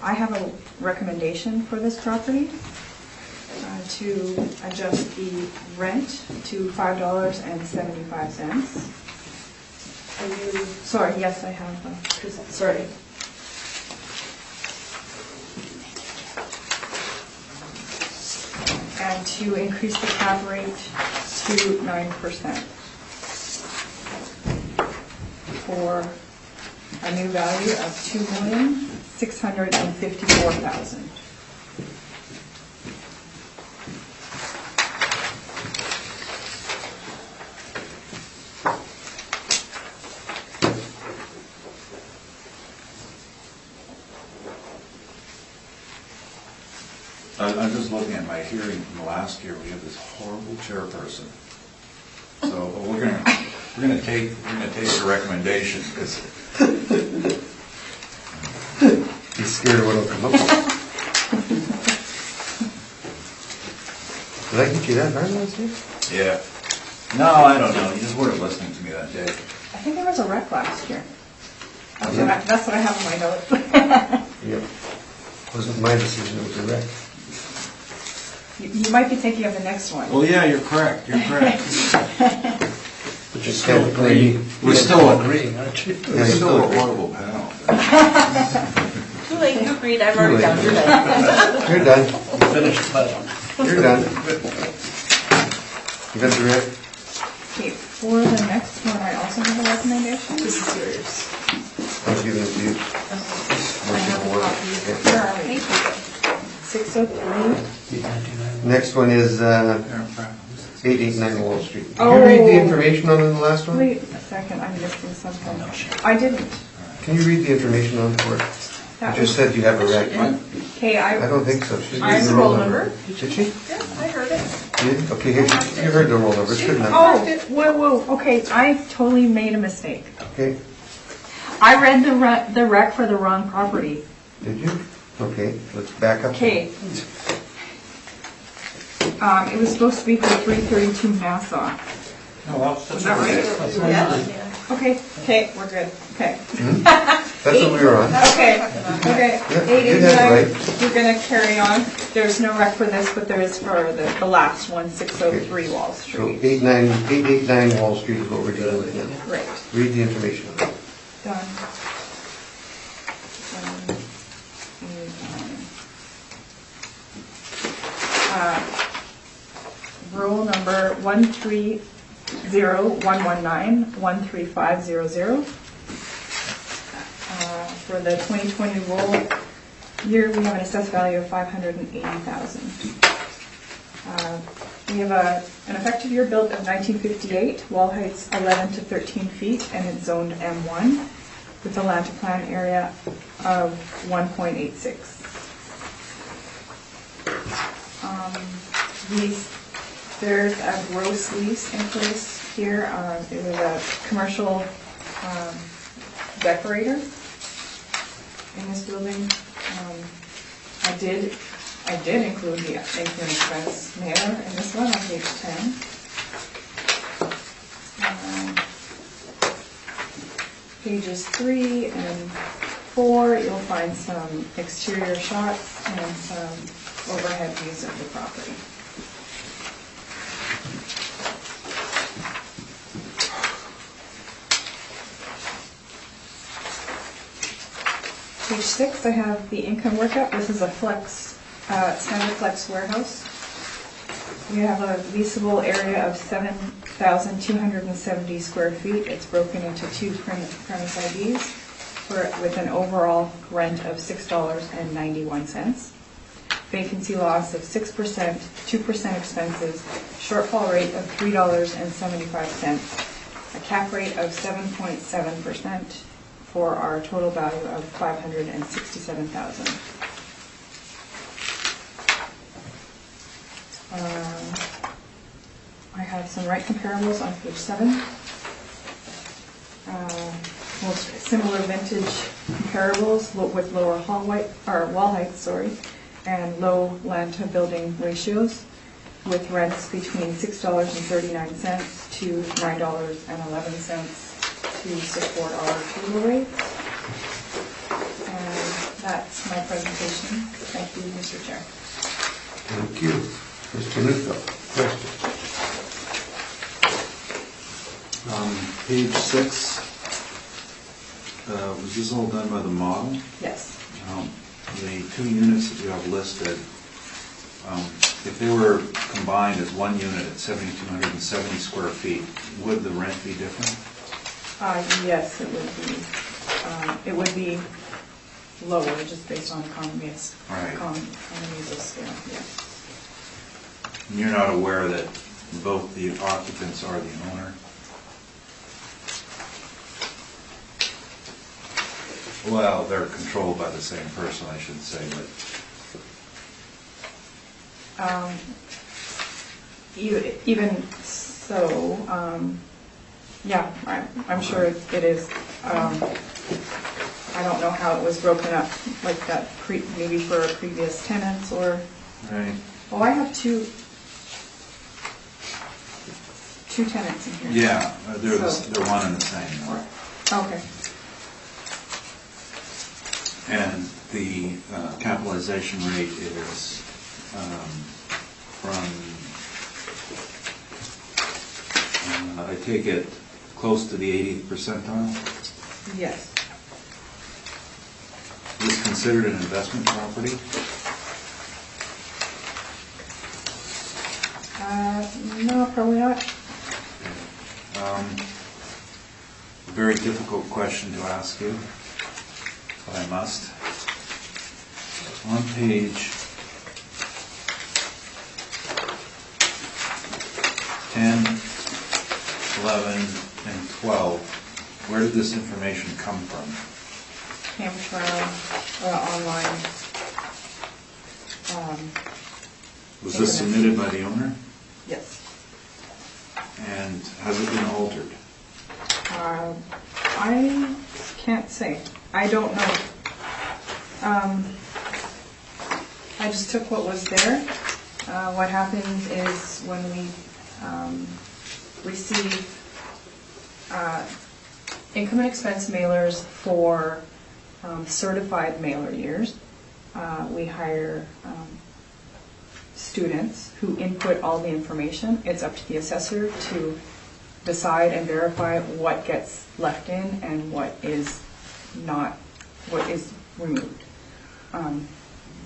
I have a recommendation for this property to adjust the rent to $5.75. Are you, Sorry, yes, I have. sorry. And to increase the cap rate to 9% for a new value of $2,654,000. I'm just looking at my hearing from last year. We have this horrible chairperson. So we're gonna take the recommendation because He's scared of what will come up with. Did I get you that hard last year? yeah. No, I don't know. You just weren't listening to me that day. I think there was a wreck last year. That's, Yeah. that's what I have in my notes. Yep. Wasn't my decision, it was a wreck. You might be thinking of the next one. Well, yeah, you're correct. You're correct. But you're still Can't agreeing. blame We're still agreeing, aren't you? Yeah, We're you still a agree. horrible panel. Too late, you agreed, I've Too already late. done your bit. You're done. Finished the battle. You're done. You got the rec? Okay, for the next one, I also have a recommendation. This is yours. I'll give it to you. I have a copy. Where are we? 603. Next one is Yeah, 889 Wall Street. Did you Oh. read the information on the last one? Wait a second, I'm missing something. I didn't. Can you read the information on for it? That You just said you have a rec. Okay, I don't think so. She's I reading have the the roll number. Did she? Yeah, I heard it. You did? Okay, here, you heard the roll number. It's good enough. Oh, whoa, okay, I totally made a mistake. Okay, I read the rec for the wrong property. did you? Okay, let's back up. Okay. It was supposed to be for 332 Nassau. Is that right? Yeah. Okay, we're good. Okay. That's what we were on. Okay. Yeah, 889, you had it right. we're gonna carry on. There's no rec for this, but there is for the last one, 603 Wall So Street. 889 Wall Street is what we're dealing with now. Right, Read the information. done. 89. Rule number 130119135500. For the 2020 roll year, we have an assessed value of $580,000. We have an effective year built of 1958, wall heights 11 to 13 feet, and it's zoned M1 with a land to plan area of 1.86. There's a gross lease in place here. It was a commercial decorator in this building. I did include the income expense there in this one on page 10. Pages 3 and 4, you'll find some exterior shots and some overhead views of the property. Page 6, I have the income workup. This is a flex, standard flex warehouse. We have a leasable area of 7,270 square feet. It's broken into 2 premise IDs with an overall rent of $6.91. Vacancy loss of 6%, 2% expenses, shortfall rate of $3.75, a cap rate of 7.7% for our total value of $567,000. I have some right comparables on page 7. Most similar vintage comparables with lower wall heights, and low land to building ratios, with rents between $6.39 to $9.11 to support our total rates. And that's my presentation. Thank you, Mr. Chair. Thank you. Mr. Lithgow, question? Page 6, was this all done by the model? Yes. The 2 units that you have listed, if they were combined as 1 unit at 7,270 square feet, would the rent be different? Yes, it would be. It would be lower just based on economies of scale. Yes. And you're not aware that both the occupants are the owner? Well, they're controlled by the same person, I should say, but... Even so, yeah, I'm sure it is. I don't know how it was broken up like that, maybe for previous tenants or... Right. Oh, I have two tenants in here. Yeah, they're one and the same. Okay. And the capitalization rate is from, I take it, close to the 80th percentile? Yes. Is this considered an investment property? No, probably not. A very difficult question to ask you, but I must. On page 10, 11, and 12, where did this information come from? Came from online. Was this submitted by the owner? Yes. And has it been altered? I can't say. I don't know. I just took what was there. What happens is when we receive income and expense mailers for certified mailer years, we hire students who input all the information. It's up to the assessor to decide and verify what gets left in and what is removed.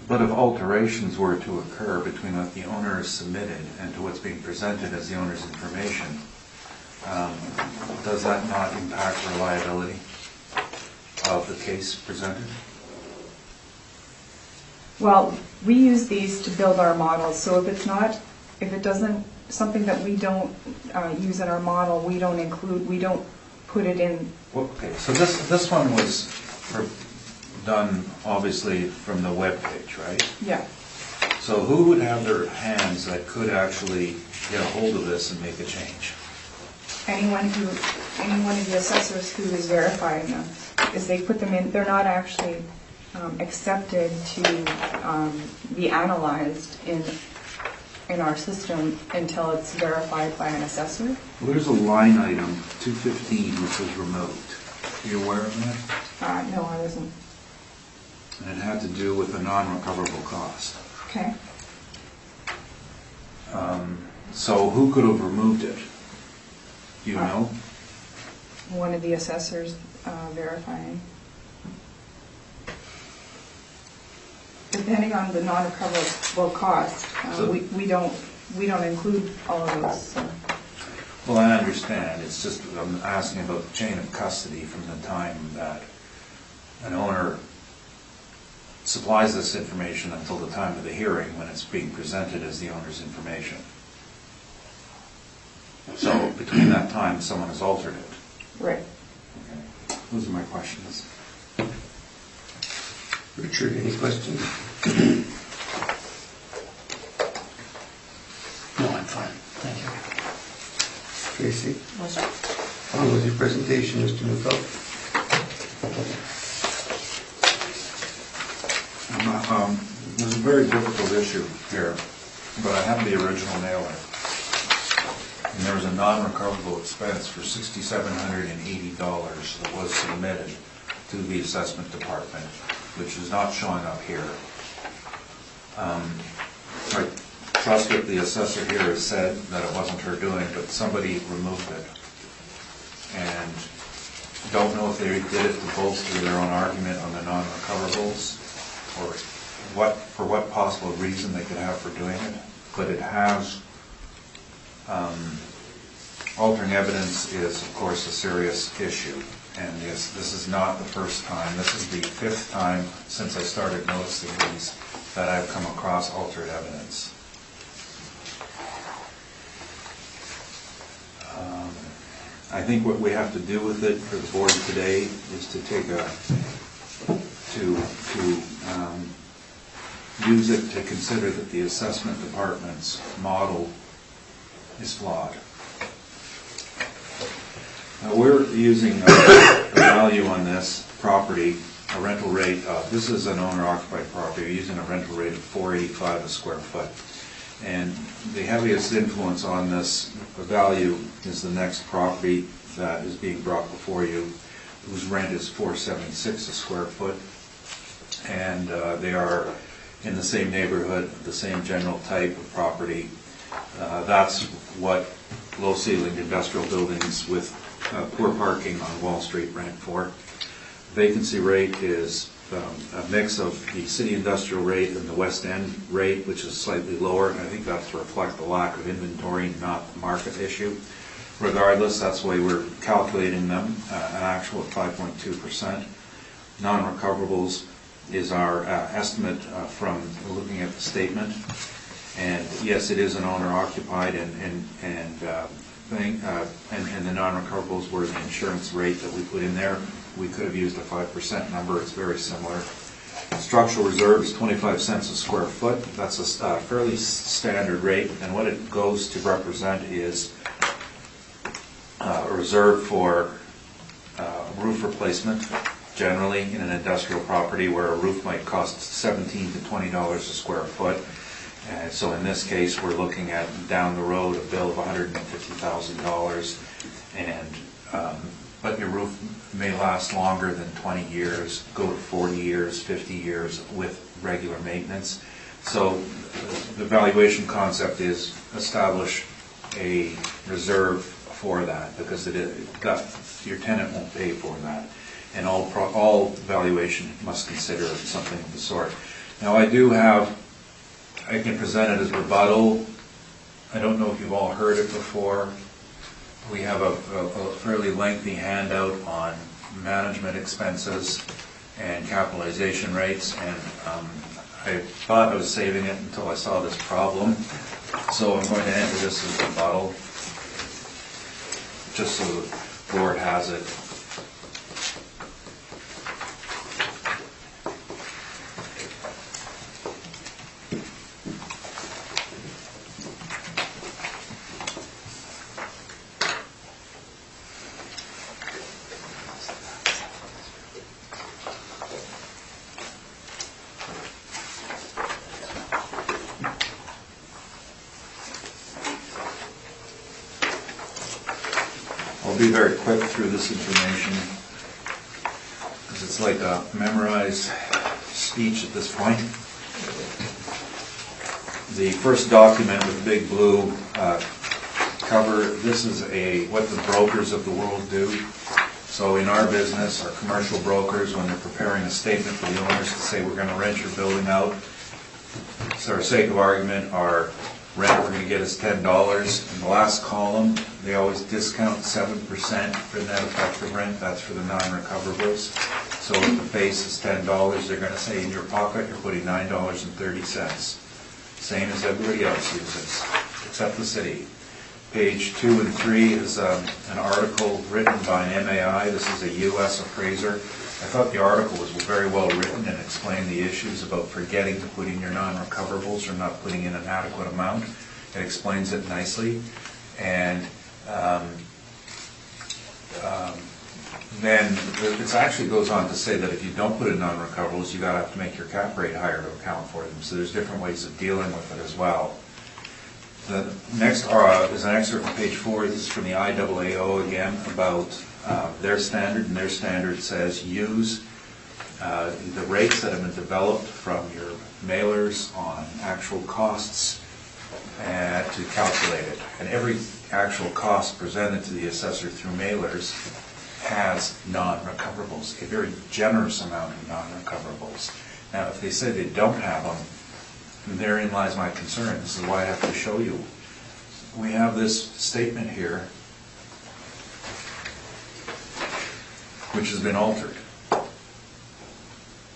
But if alterations were to occur between what the owner has submitted and to what's being presented as the owner's information, does that not impact reliability of the case presented? Well, we use these to build our models, so if it doesn't, something that we don't use in our model, we don't put it in. Well, okay, so this one was done obviously from the web page, right? Yeah. So who would have their hands that could actually get a hold of this and make a change? Any one of the assessors who is verifying them, is they put them in. They're not actually accepted to be analyzed in our system until it's verified by an assessor. Well, there's a line item, 215, which was removed. Are you aware of that? No, I wasn't. And it had to do with a non-recoverable cost. Okay. So who could have removed it? Do you know? One of the assessors verifying. Depending on the non-recoverable cost, we don't we don't include all of those, so. Well, I understand, it's just, I'm asking about the chain of custody from the time that an owner supplies this information until the time of the hearing when it's being presented as the owner's information. So between that time, someone has altered it. Right. Okay. Those are my questions. Richard, any questions? No, I'm fine, thank you. Tracy? No, sir. How was your presentation, Mr. Newfeld? There's a very difficult issue here, but I have the original mailer. And there was a non-recoverable expense for $6,780 that was submitted to the assessment department, which is not showing up here. I trust that the assessor here has said that it wasn't her doing, but somebody removed it. And don't know if they did it to bolster their own argument on the non-recoverables, or for what possible reason they could have for doing it, but it has, altering evidence is of course a serious issue, and this is not the first time, this is the 5th time since I started noticing these that I've come across altered evidence. I think what we have to do with it for the board today is to take use it to consider that the assessment department's model is flawed. Now we're using a value on this property, a rental rate of, this is an owner-occupied property, we're using a rental rate of $4.85 a square foot. And the heaviest influence on this value is the next property that is being brought before you, whose rent is $4.76 a square foot. And they are in the same neighborhood, the same general type of property. That's what low-ceilinged industrial buildings with poor parking on Wall Street rent for. Vacancy rate is a mix of the city industrial rate and the West End rate, which is slightly lower, and I think that's to reflect the lack of inventory, not the market issue. Regardless, that's the way we're calculating them, an actual of 5.2%. Non-recoverables is our estimate from looking at the statement. And yes, it is an owner-occupied and the non-recoverables were the insurance rate that we put in there. We could have used a 5% number. It's very similar. Structural reserve is 25 cents a square foot. That's a fairly standard rate, and what it goes to represent is a reserve for roof replacement, generally in an industrial property where a roof might cost $17 to $20 a square foot. So in this case, we're looking at down the road a bill of $150,000, but your roof may last longer than 20 years, go to 40 years, 50 years with regular maintenance. So the valuation concept is establish a reserve for that, because your tenant won't pay for that. And all valuation must consider something of the sort. Now I can present it as rebuttal. I don't know if you've all heard it before. We have a fairly lengthy handout on management expenses and capitalization rates, and I thought I was saving it until I saw this problem. So I'm going to enter this as rebuttal, just so the board has it. I'll be very quick through this information because it's like a memorized speech at this point. The first document with big blue cover, this is what the brokers of the world do. So in our business, our commercial brokers, when they're preparing a statement for the owners to say we're going to rent your building out, so for sake of argument, our rent we're going to get is $10. In the last column, they always discount 7% for net effective rent. That's for the non-recoverables. So if the base is $10, they're going to say in your pocket you're putting $9.30. Same as everybody else uses, except the city. Page 2 and 3 is an article written by an MAI. This is a U.S. appraiser. I thought the article was very well written and explained the issues about forgetting to put in your non-recoverables or not putting in an adequate amount. It explains it nicely. And then it actually goes on to say that if you don't put in non-recoverables, you gotta have to make your cap rate higher to account for them. So there's different ways of dealing with it as well. The next is an excerpt from page 4. This is from the IAAO again about their standard, and their standard says use the rates that have been developed from your mailers on actual costs to calculate it. And every actual cost presented to the assessor through mailers has non-recoverables, a very generous amount of non-recoverables. Now, if they say they don't have them, therein lies my concern. This is why I have to show you. We have this statement here, which has been altered.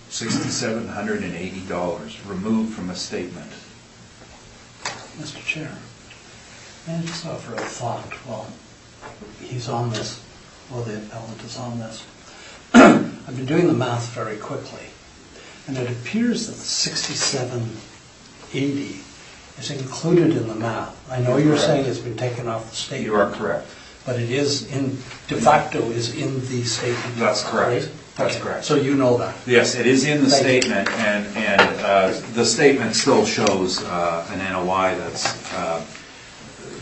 $6,780 removed from a statement. Mr. Chair, may I just offer a thought while he's on this, while the appellant is on this? I've been doing the math very quickly, and it appears that the 6780 is included in the math. I know you're saying it's been taken off the statement. You are correct. But it is de facto is in the statement. That's correct. Right? That's Okay. correct. So you know that. Yes, it is in the Thank you. statement, and the statement still shows an NOI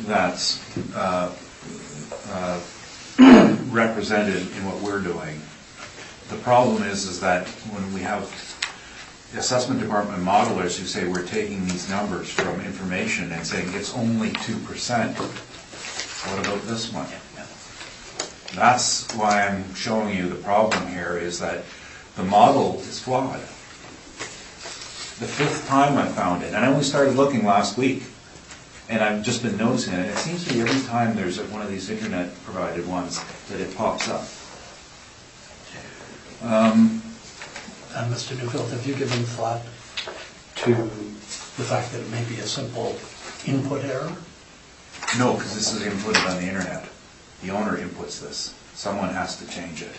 that's represented in what we're doing. The problem is that when we have the assessment department modelers who say we're taking these numbers from information and saying it's only 2%, what about this one? That's why I'm showing you the problem here is that the model is flawed. The 5th time I found it, and I only started looking last week, and I've just been noticing it. It seems to be every time there's one of these internet provided ones that it pops up. Mr. Newfield, have you given thought to the fact that it may be a simple input error? No, because this is inputted on the internet. The owner inputs this. Someone has to change it.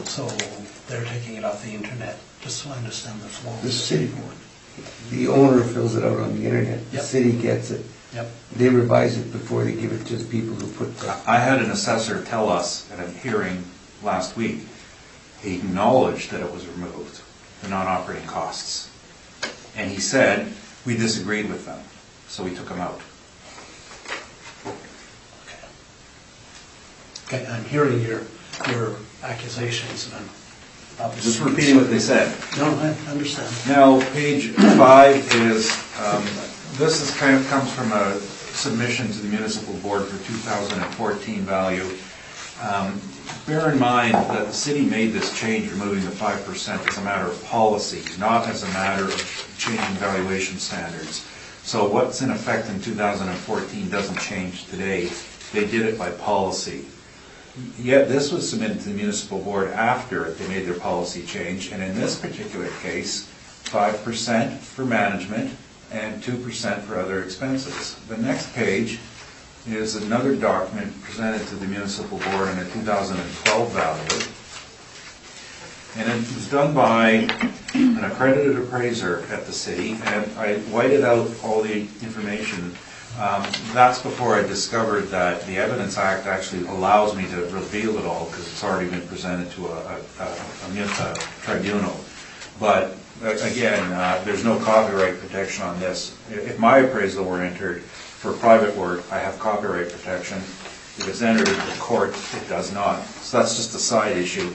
So they're taking it off the internet, just so I understand the flow of The the city city board. The owner fills it out on the internet. The Yep. city gets it. Yep. They revise it before they give it to the people who put the... I had an assessor tell us at a hearing last week, he acknowledged that it was removed, the non-operating costs. And he said, we disagreed with them, so we took them out. Okay, I'm hearing your accusations, and I'm obviously... Just repeating what they said. No, I understand. Now, page 5 is, this is comes from a submission to the municipal board for 2014 value. Bear in mind that the city made this change, removing the 5%, as a matter of policy, not as a matter of changing valuation standards. So what's in effect in 2014 doesn't change today. They did it by policy. Yet this was submitted to the municipal board after they made their policy change, and in this particular case, 5% for management and 2% for other expenses. The next page is another document presented to the municipal board in a 2012 value. And it was done by an accredited appraiser at the city, and I whited out all the information. That's before I discovered that the Evidence Act actually allows me to reveal it all because it's already been presented to a tribunal. But again, there's no copyright protection on this. If my appraisal were entered for private work, I have copyright protection. If it's entered into court, it does not. So that's just a side issue.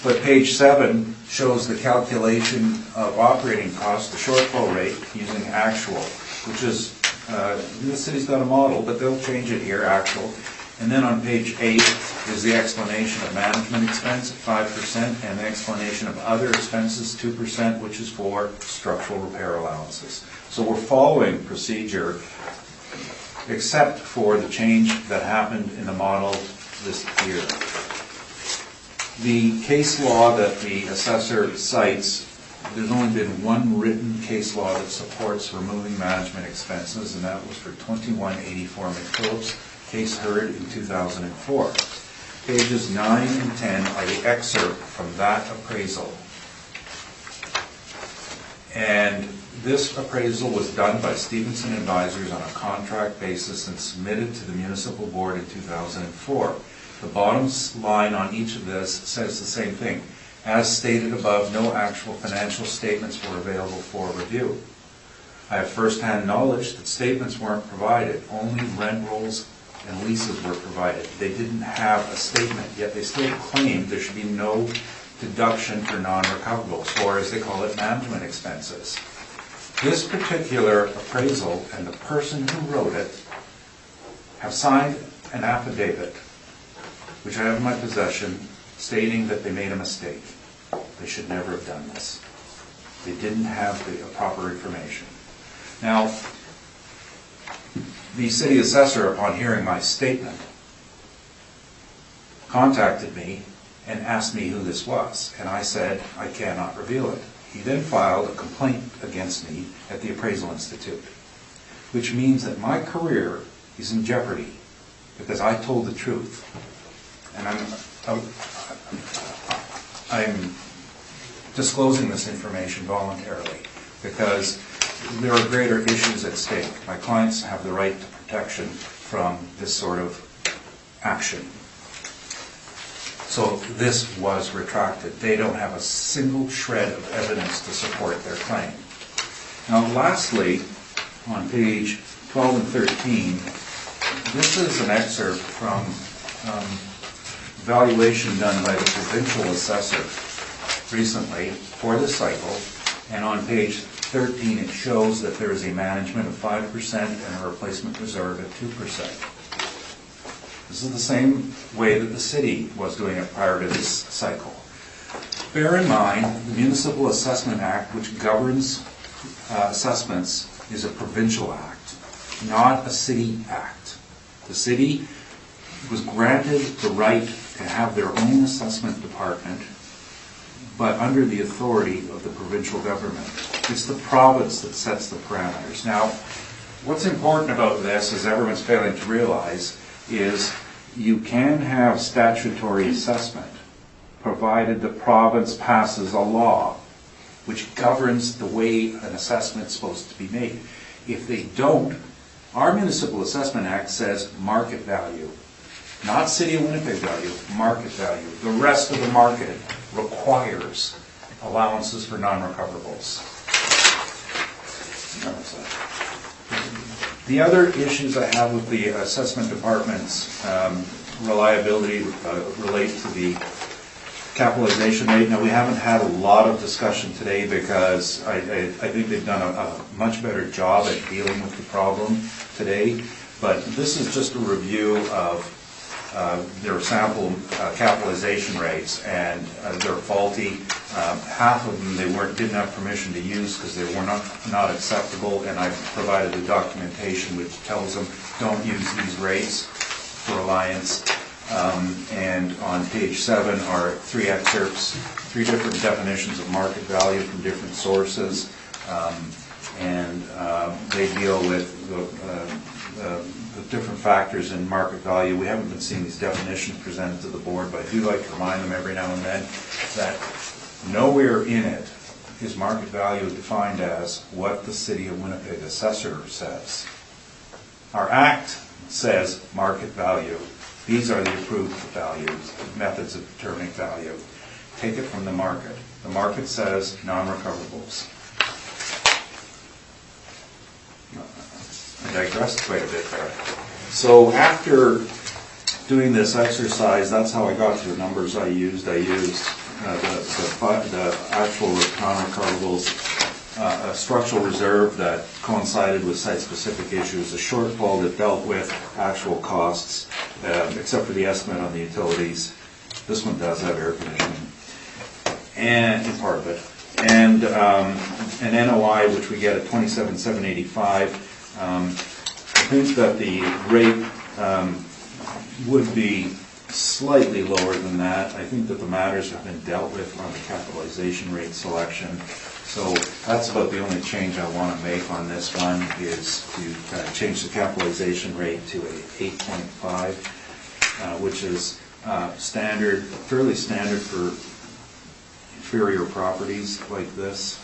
But page 7 shows the calculation of operating costs, the shortfall rate, using actual, which is, the city's got a model, but they'll change it here, actual. And then on page 8 is the explanation of management expense at 5%, and the explanation of other expenses 2%, which is for structural repair allowances. So we're following procedure, except for the change that happened in the model this year. The case law that the assessor cites, there's only been one written case law that supports removing management expenses, and that was for 2184 McPhillips, case heard in 2004. Pages 9 and 10 are the excerpt from that appraisal. And this appraisal was done by Stevenson Advisors on a contract basis and submitted to the municipal board in 2004. The bottom line on each of this says the same thing. As stated above, no actual financial statements were available for review. I have first-hand knowledge that statements weren't provided. Only rent rolls and leases were provided. They didn't have a statement, yet they still claimed there should be no deduction for non-recoverables, or as they call it, management expenses. This particular appraisal and the person who wrote it have signed an affidavit, which I have in my possession, stating that they made a mistake. They should never have done this. They didn't have the proper information. Now, the city assessor, upon hearing my statement, contacted me and asked me who this was, and I said, I cannot reveal it. He then filed a complaint against me at the Appraisal Institute, which means that my career is in jeopardy because I told the truth. And I'm disclosing this information voluntarily because there are greater issues at stake. My clients have the right to protection from this sort of action. So this was retracted. They don't have a single shred of evidence to support their claim. Now lastly, on page 12 and 13, this is an excerpt from evaluation done by the provincial assessor recently for this cycle, and on page 13 it shows that there is a management of 5% and a replacement reserve at 2%. This is the same way that the city was doing it prior to this cycle. Bear in mind, the Municipal Assessment Act, which governs assessments, is a provincial act, not a city act. The city was granted the right to have their own assessment department, but under the authority of the provincial government. It's the province that sets the parameters. Now, what's important about this, as everyone's failing to realize, is you can have statutory assessment provided the province passes a law which governs the way an assessment is supposed to be made. If they don't, our Municipal Assessment Act says market value. Not City of Winnipeg value, market value. The rest of the market requires allowances for non-recoverables. The other issues I have with the assessment department's reliability relate to the capitalization rate. Now, we haven't had a lot of discussion today because I think they've done a much better job at dealing with the problem today, but this is just a review of their sample capitalization rates, and they're faulty. Half of them didn't have permission to use because they were not acceptable, and I've provided the documentation which tells them don't use these rates for Alliance. And on page 7 are 3 excerpts, 3 different definitions of market value from different sources, and they deal with the different factors in market value. We haven't been seeing these definitions presented to the board, but I do like to remind them every now and then that nowhere in it is market value defined as what the City of Winnipeg assessor says. Our Act says market value. These are the approved values, methods of determining value. Take it from the market. The market says non-recoverables. I digressed quite a bit there. So after doing this exercise, that's how I got to the numbers I used. I used the actual non-recoverables a structural reserve that coincided with site-specific issues, a shortfall that dealt with actual costs, except for the estimate on the utilities. This one does have air conditioning, and in part of it, and an NOI which we get at $27,785. I think that the rate would be slightly lower than that. I think that the matters have been dealt with on the capitalization rate selection. So that's about the only change I want to make on this one, is to change the capitalization rate to a 8.5, which is standard, fairly standard for inferior properties like this.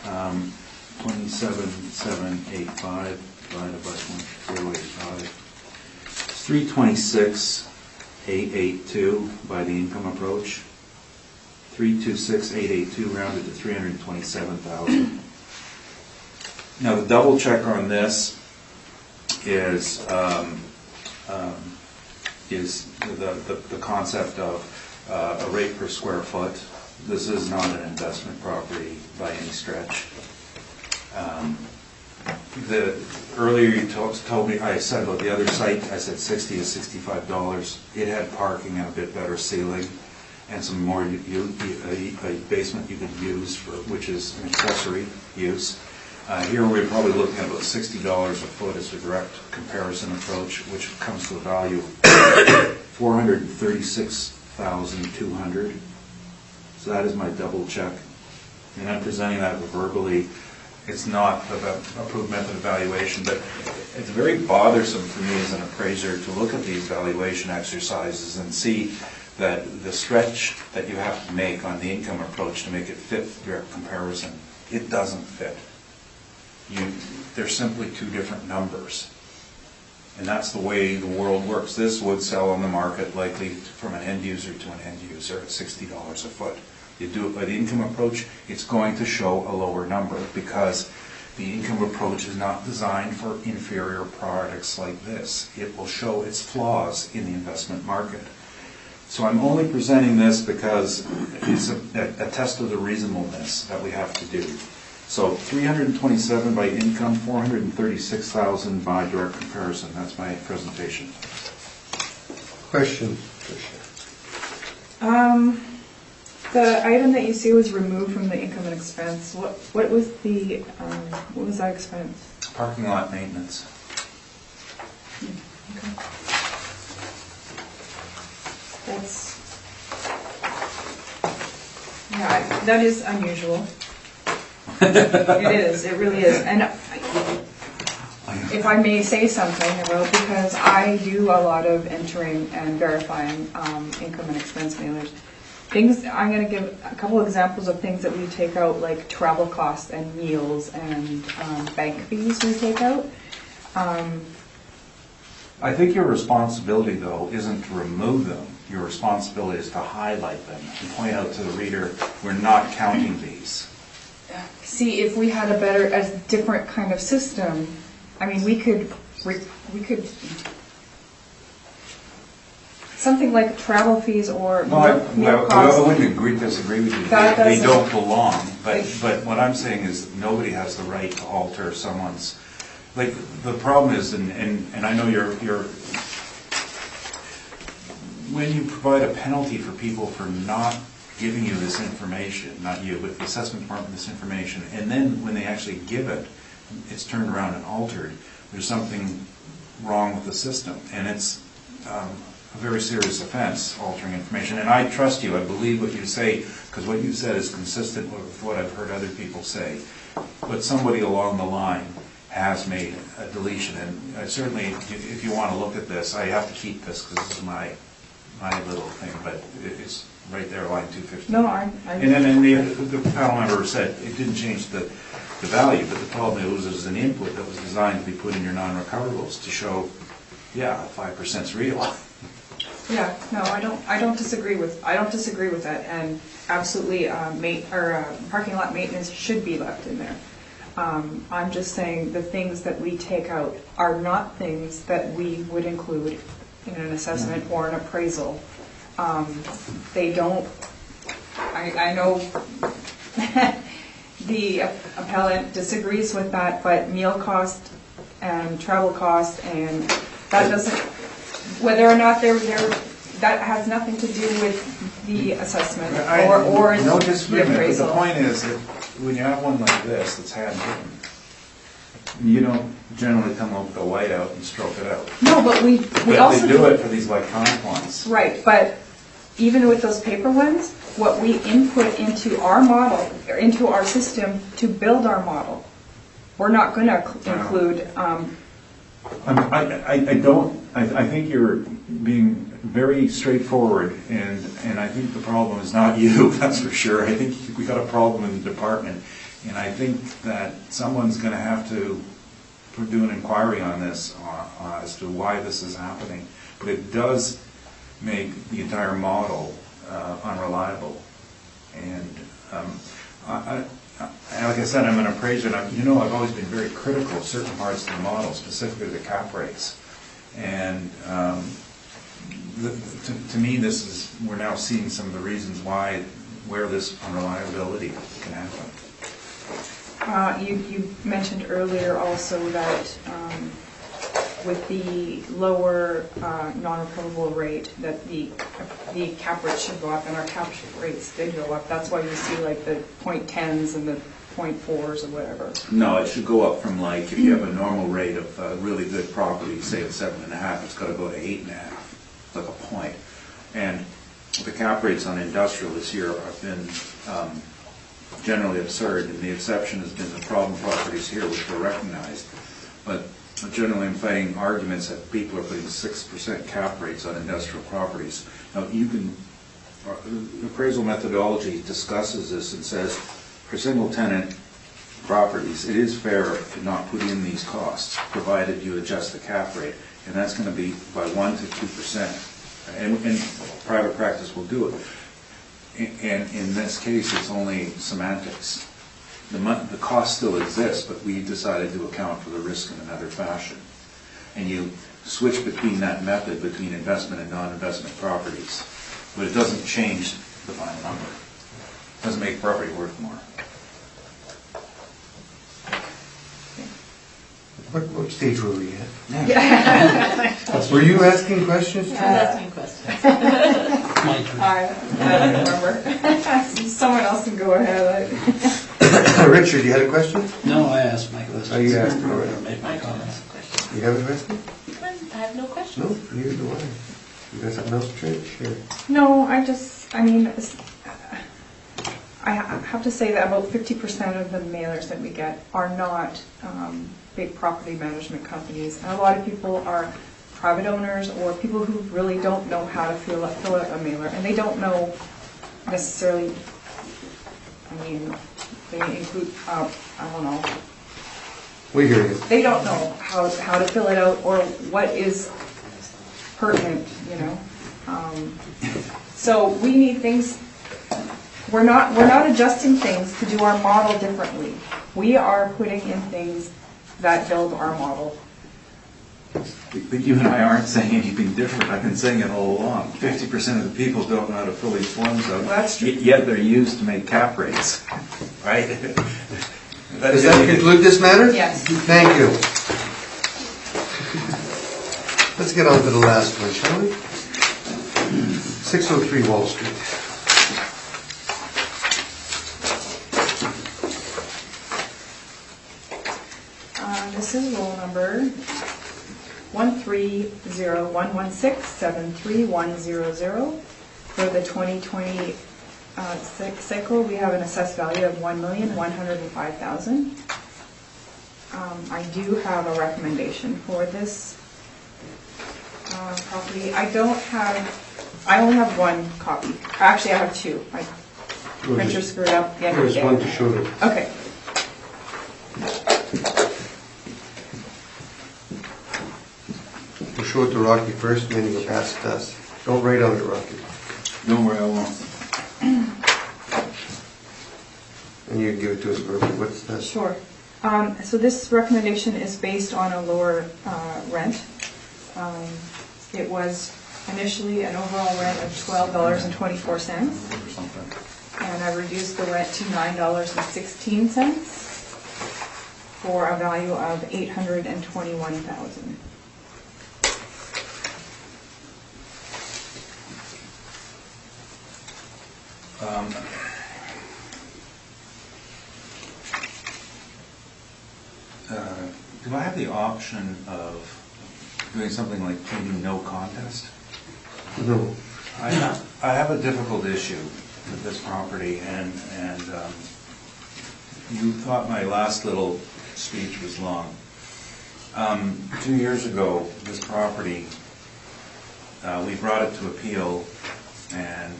27,785 divided by 0.085. It's 326,882 by the income approach. 326,882 rounded to 327,000. Now the double check on this is the concept of a rate per square foot. This is not an investment property by any stretch. Earlier you told me, I said about the other site, I said $60 to $65. It had parking and a bit better ceiling, and some more a basement you could use for, which is an accessory use. Here we're probably looking at about $60 a foot as a direct comparison approach, which comes to a value of $436,200. So that is my double check, and I'm presenting that verbally. It's not the approved method of valuation, but it's very bothersome for me as an appraiser to look at these valuation exercises and see that the stretch that you have to make on the income approach to make it fit direct comparison, it doesn't fit. They're simply two different numbers. And that's the way the world works. This would sell on the market likely from an end user to an end user at $60 a foot. You do it by the income approach, it's going to show a lower number because the income approach is not designed for inferior products like this. It will show its flaws in the investment market. So I'm only presenting this because it's a test of the reasonableness that we have to do. So 327 by income, 436,000 by direct comparison. That's my presentation. Question? The item that you see was removed from the income and expense. What was the what was that expense? Parking lot maintenance. Okay. That's, yeah, that is unusual. It is, it really is. And if I may say something about, because I do a lot of entering and verifying income and expense mailers. Things, I'm going to give a couple examples of things that we take out, like travel costs and meals and bank fees we take out. I think your responsibility, though, isn't to remove them. Your responsibility is to highlight them and point out to the reader, we're not counting these. See, if we had a different kind of system, I mean, we could something like travel fees or meal costs. I wouldn't disagree with you. They don't belong. But what I'm saying is that nobody has the right to alter someone's. Like the problem is, and I know you're when you provide a penalty for people for not giving you this information, not you, but the assessment department this information, and then when they actually give it, it's turned around and altered. There's something wrong with the system, and it's a very serious offense, altering information. And I trust you, I believe what you say, because what you said is consistent with what I've heard other people say. But somebody along the line has made a deletion, and certainly, if you want to look at this, I have to keep this because this is my little thing, but it's right there, line 250. No, and then the panel member said it didn't change the value, but the problem is it was an input that was designed to be put in your non-recoverables to show, yeah, 5% is real. Yeah, no, I don't disagree with that, and absolutely, parking lot maintenance should be left in there. I'm just saying the things that we take out are not things that we would include in an assessment or an appraisal. They don't. I know the appellant disagrees with that, but meal cost and travel cost, and that doesn't, whether or not that has nothing to do with the assessment or No the disagreement, but the appraisal. point is that when you have one like this that's handwritten, you don't generally come up with a whiteout and stroke it out. No, but we But also they do it for these electronic ones. Right, but even with those paper ones, what we input into our model, or into our system to build our model, we're not going to include, I think you're being very straightforward, and I think the problem is not you, that's for sure. I think we got a problem in the department, and I think that someone's going to have to do an inquiry on this as to why this is happening. But it does make the entire model unreliable. And like I said, I'm an appraiser, and I've always been very critical of certain parts of the model, specifically the cap rates. And to me, we're now seeing some of the reasons where this unreliability can happen. you mentioned earlier also that with the lower non-recoverable rate, that the cap rate should go up, and our cap rates did go up. That's why you see like the 0.10s and the 0.4s or whatever. No, it should go up from, like, if you have a normal rate of really good property, say at 7.5, it's got to go to 8.5, like a point. And the cap rates on industrial this year have been generally absurd, and the exception has been the problem properties here, which were recognized. But generally, I'm fighting arguments that people are putting 6% cap rates on industrial properties. Now, the appraisal methodology discusses this and says, for single-tenant properties, it is fair to not put in these costs, provided you adjust the cap rate, and that's going to be by 1 to 2%. And private practice will do it. And in this case, it's only semantics. The cost still exists, but we decided to account for the risk in another fashion. And you switch between that method, between investment and non-investment properties, but it doesn't change the final number. It doesn't make property worth more. What stage were we at? Were you asking questions? I was asking questions. My turn. I don't remember. Someone else can go ahead. Richard, you had a question? No, I asked my questions. Oh, you asked already. Or made my comments. You have a question? I have no questions. No, neither do I. You got something else to share? No, I have to say that about 50% of the mailers that we get are not big property management companies. And a lot of people are private owners or people who really don't know how to fill out a mailer. And they don't know necessarily, they include, I don't know. We hear you. They don't know how to fill it out or what is pertinent, So we need things. We're not adjusting things to do our model differently. We are putting in things that build our model. But you and I aren't saying anything different. I've been saying it all along. 50% of the people don't know how to fill these forms out. Well, that's true. Yet they're used to make cap rates, right? Does that conclude this matter? Yes. Thank you. Let's get on to the last one, shall we? 603 Wall Street. This is roll number 130-116-73100. For the 2020 cycle, we have an assessed value of $1,105,000. I do have a recommendation for this property. I only have one copy. Actually, I have two. My printer screwed up the end of the There's day. one to show you. Okay. We'll show it to Rocky first, and then you go past it to us. Don't write on it, Rocky. Don't worry, I won't. And you can give it to us, Rocky. What's that? Sure. So this recommendation is based on a lower rent. It was initially an overall rent of $12.24, Or something. and and I've reduced the rent to $9.16 for a value of $821,000. Do I have the option of doing something like pleading no contest? No. I have a difficult issue with this property, and you thought my last little speech was long. 2 years ago, this property, we brought it to appeal, and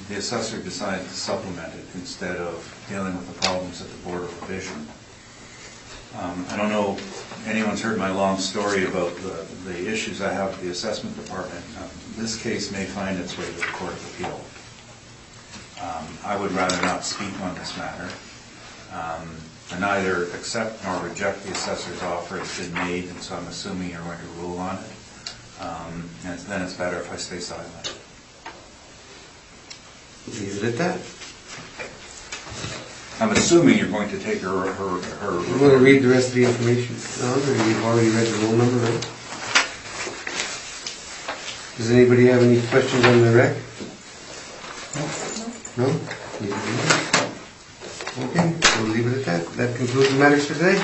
the assessor decided to supplement it instead of dealing with the problems at the Board of Revision. I don't know if anyone's heard my long story about the issues I have with the assessment department. This case may find its way to the Court of Appeal. I would rather not speak on this matter. I neither accept nor reject the assessor's offer. It's been made, and so I'm assuming you're going to rule on it. And then it's better if I stay silent. Leave it at that. I'm assuming you're going to take her. I'm going to read the rest of the information. You've already read the roll number, right? Does anybody have any questions on the rec? No? Okay, we'll leave it at that. That concludes the matters for today.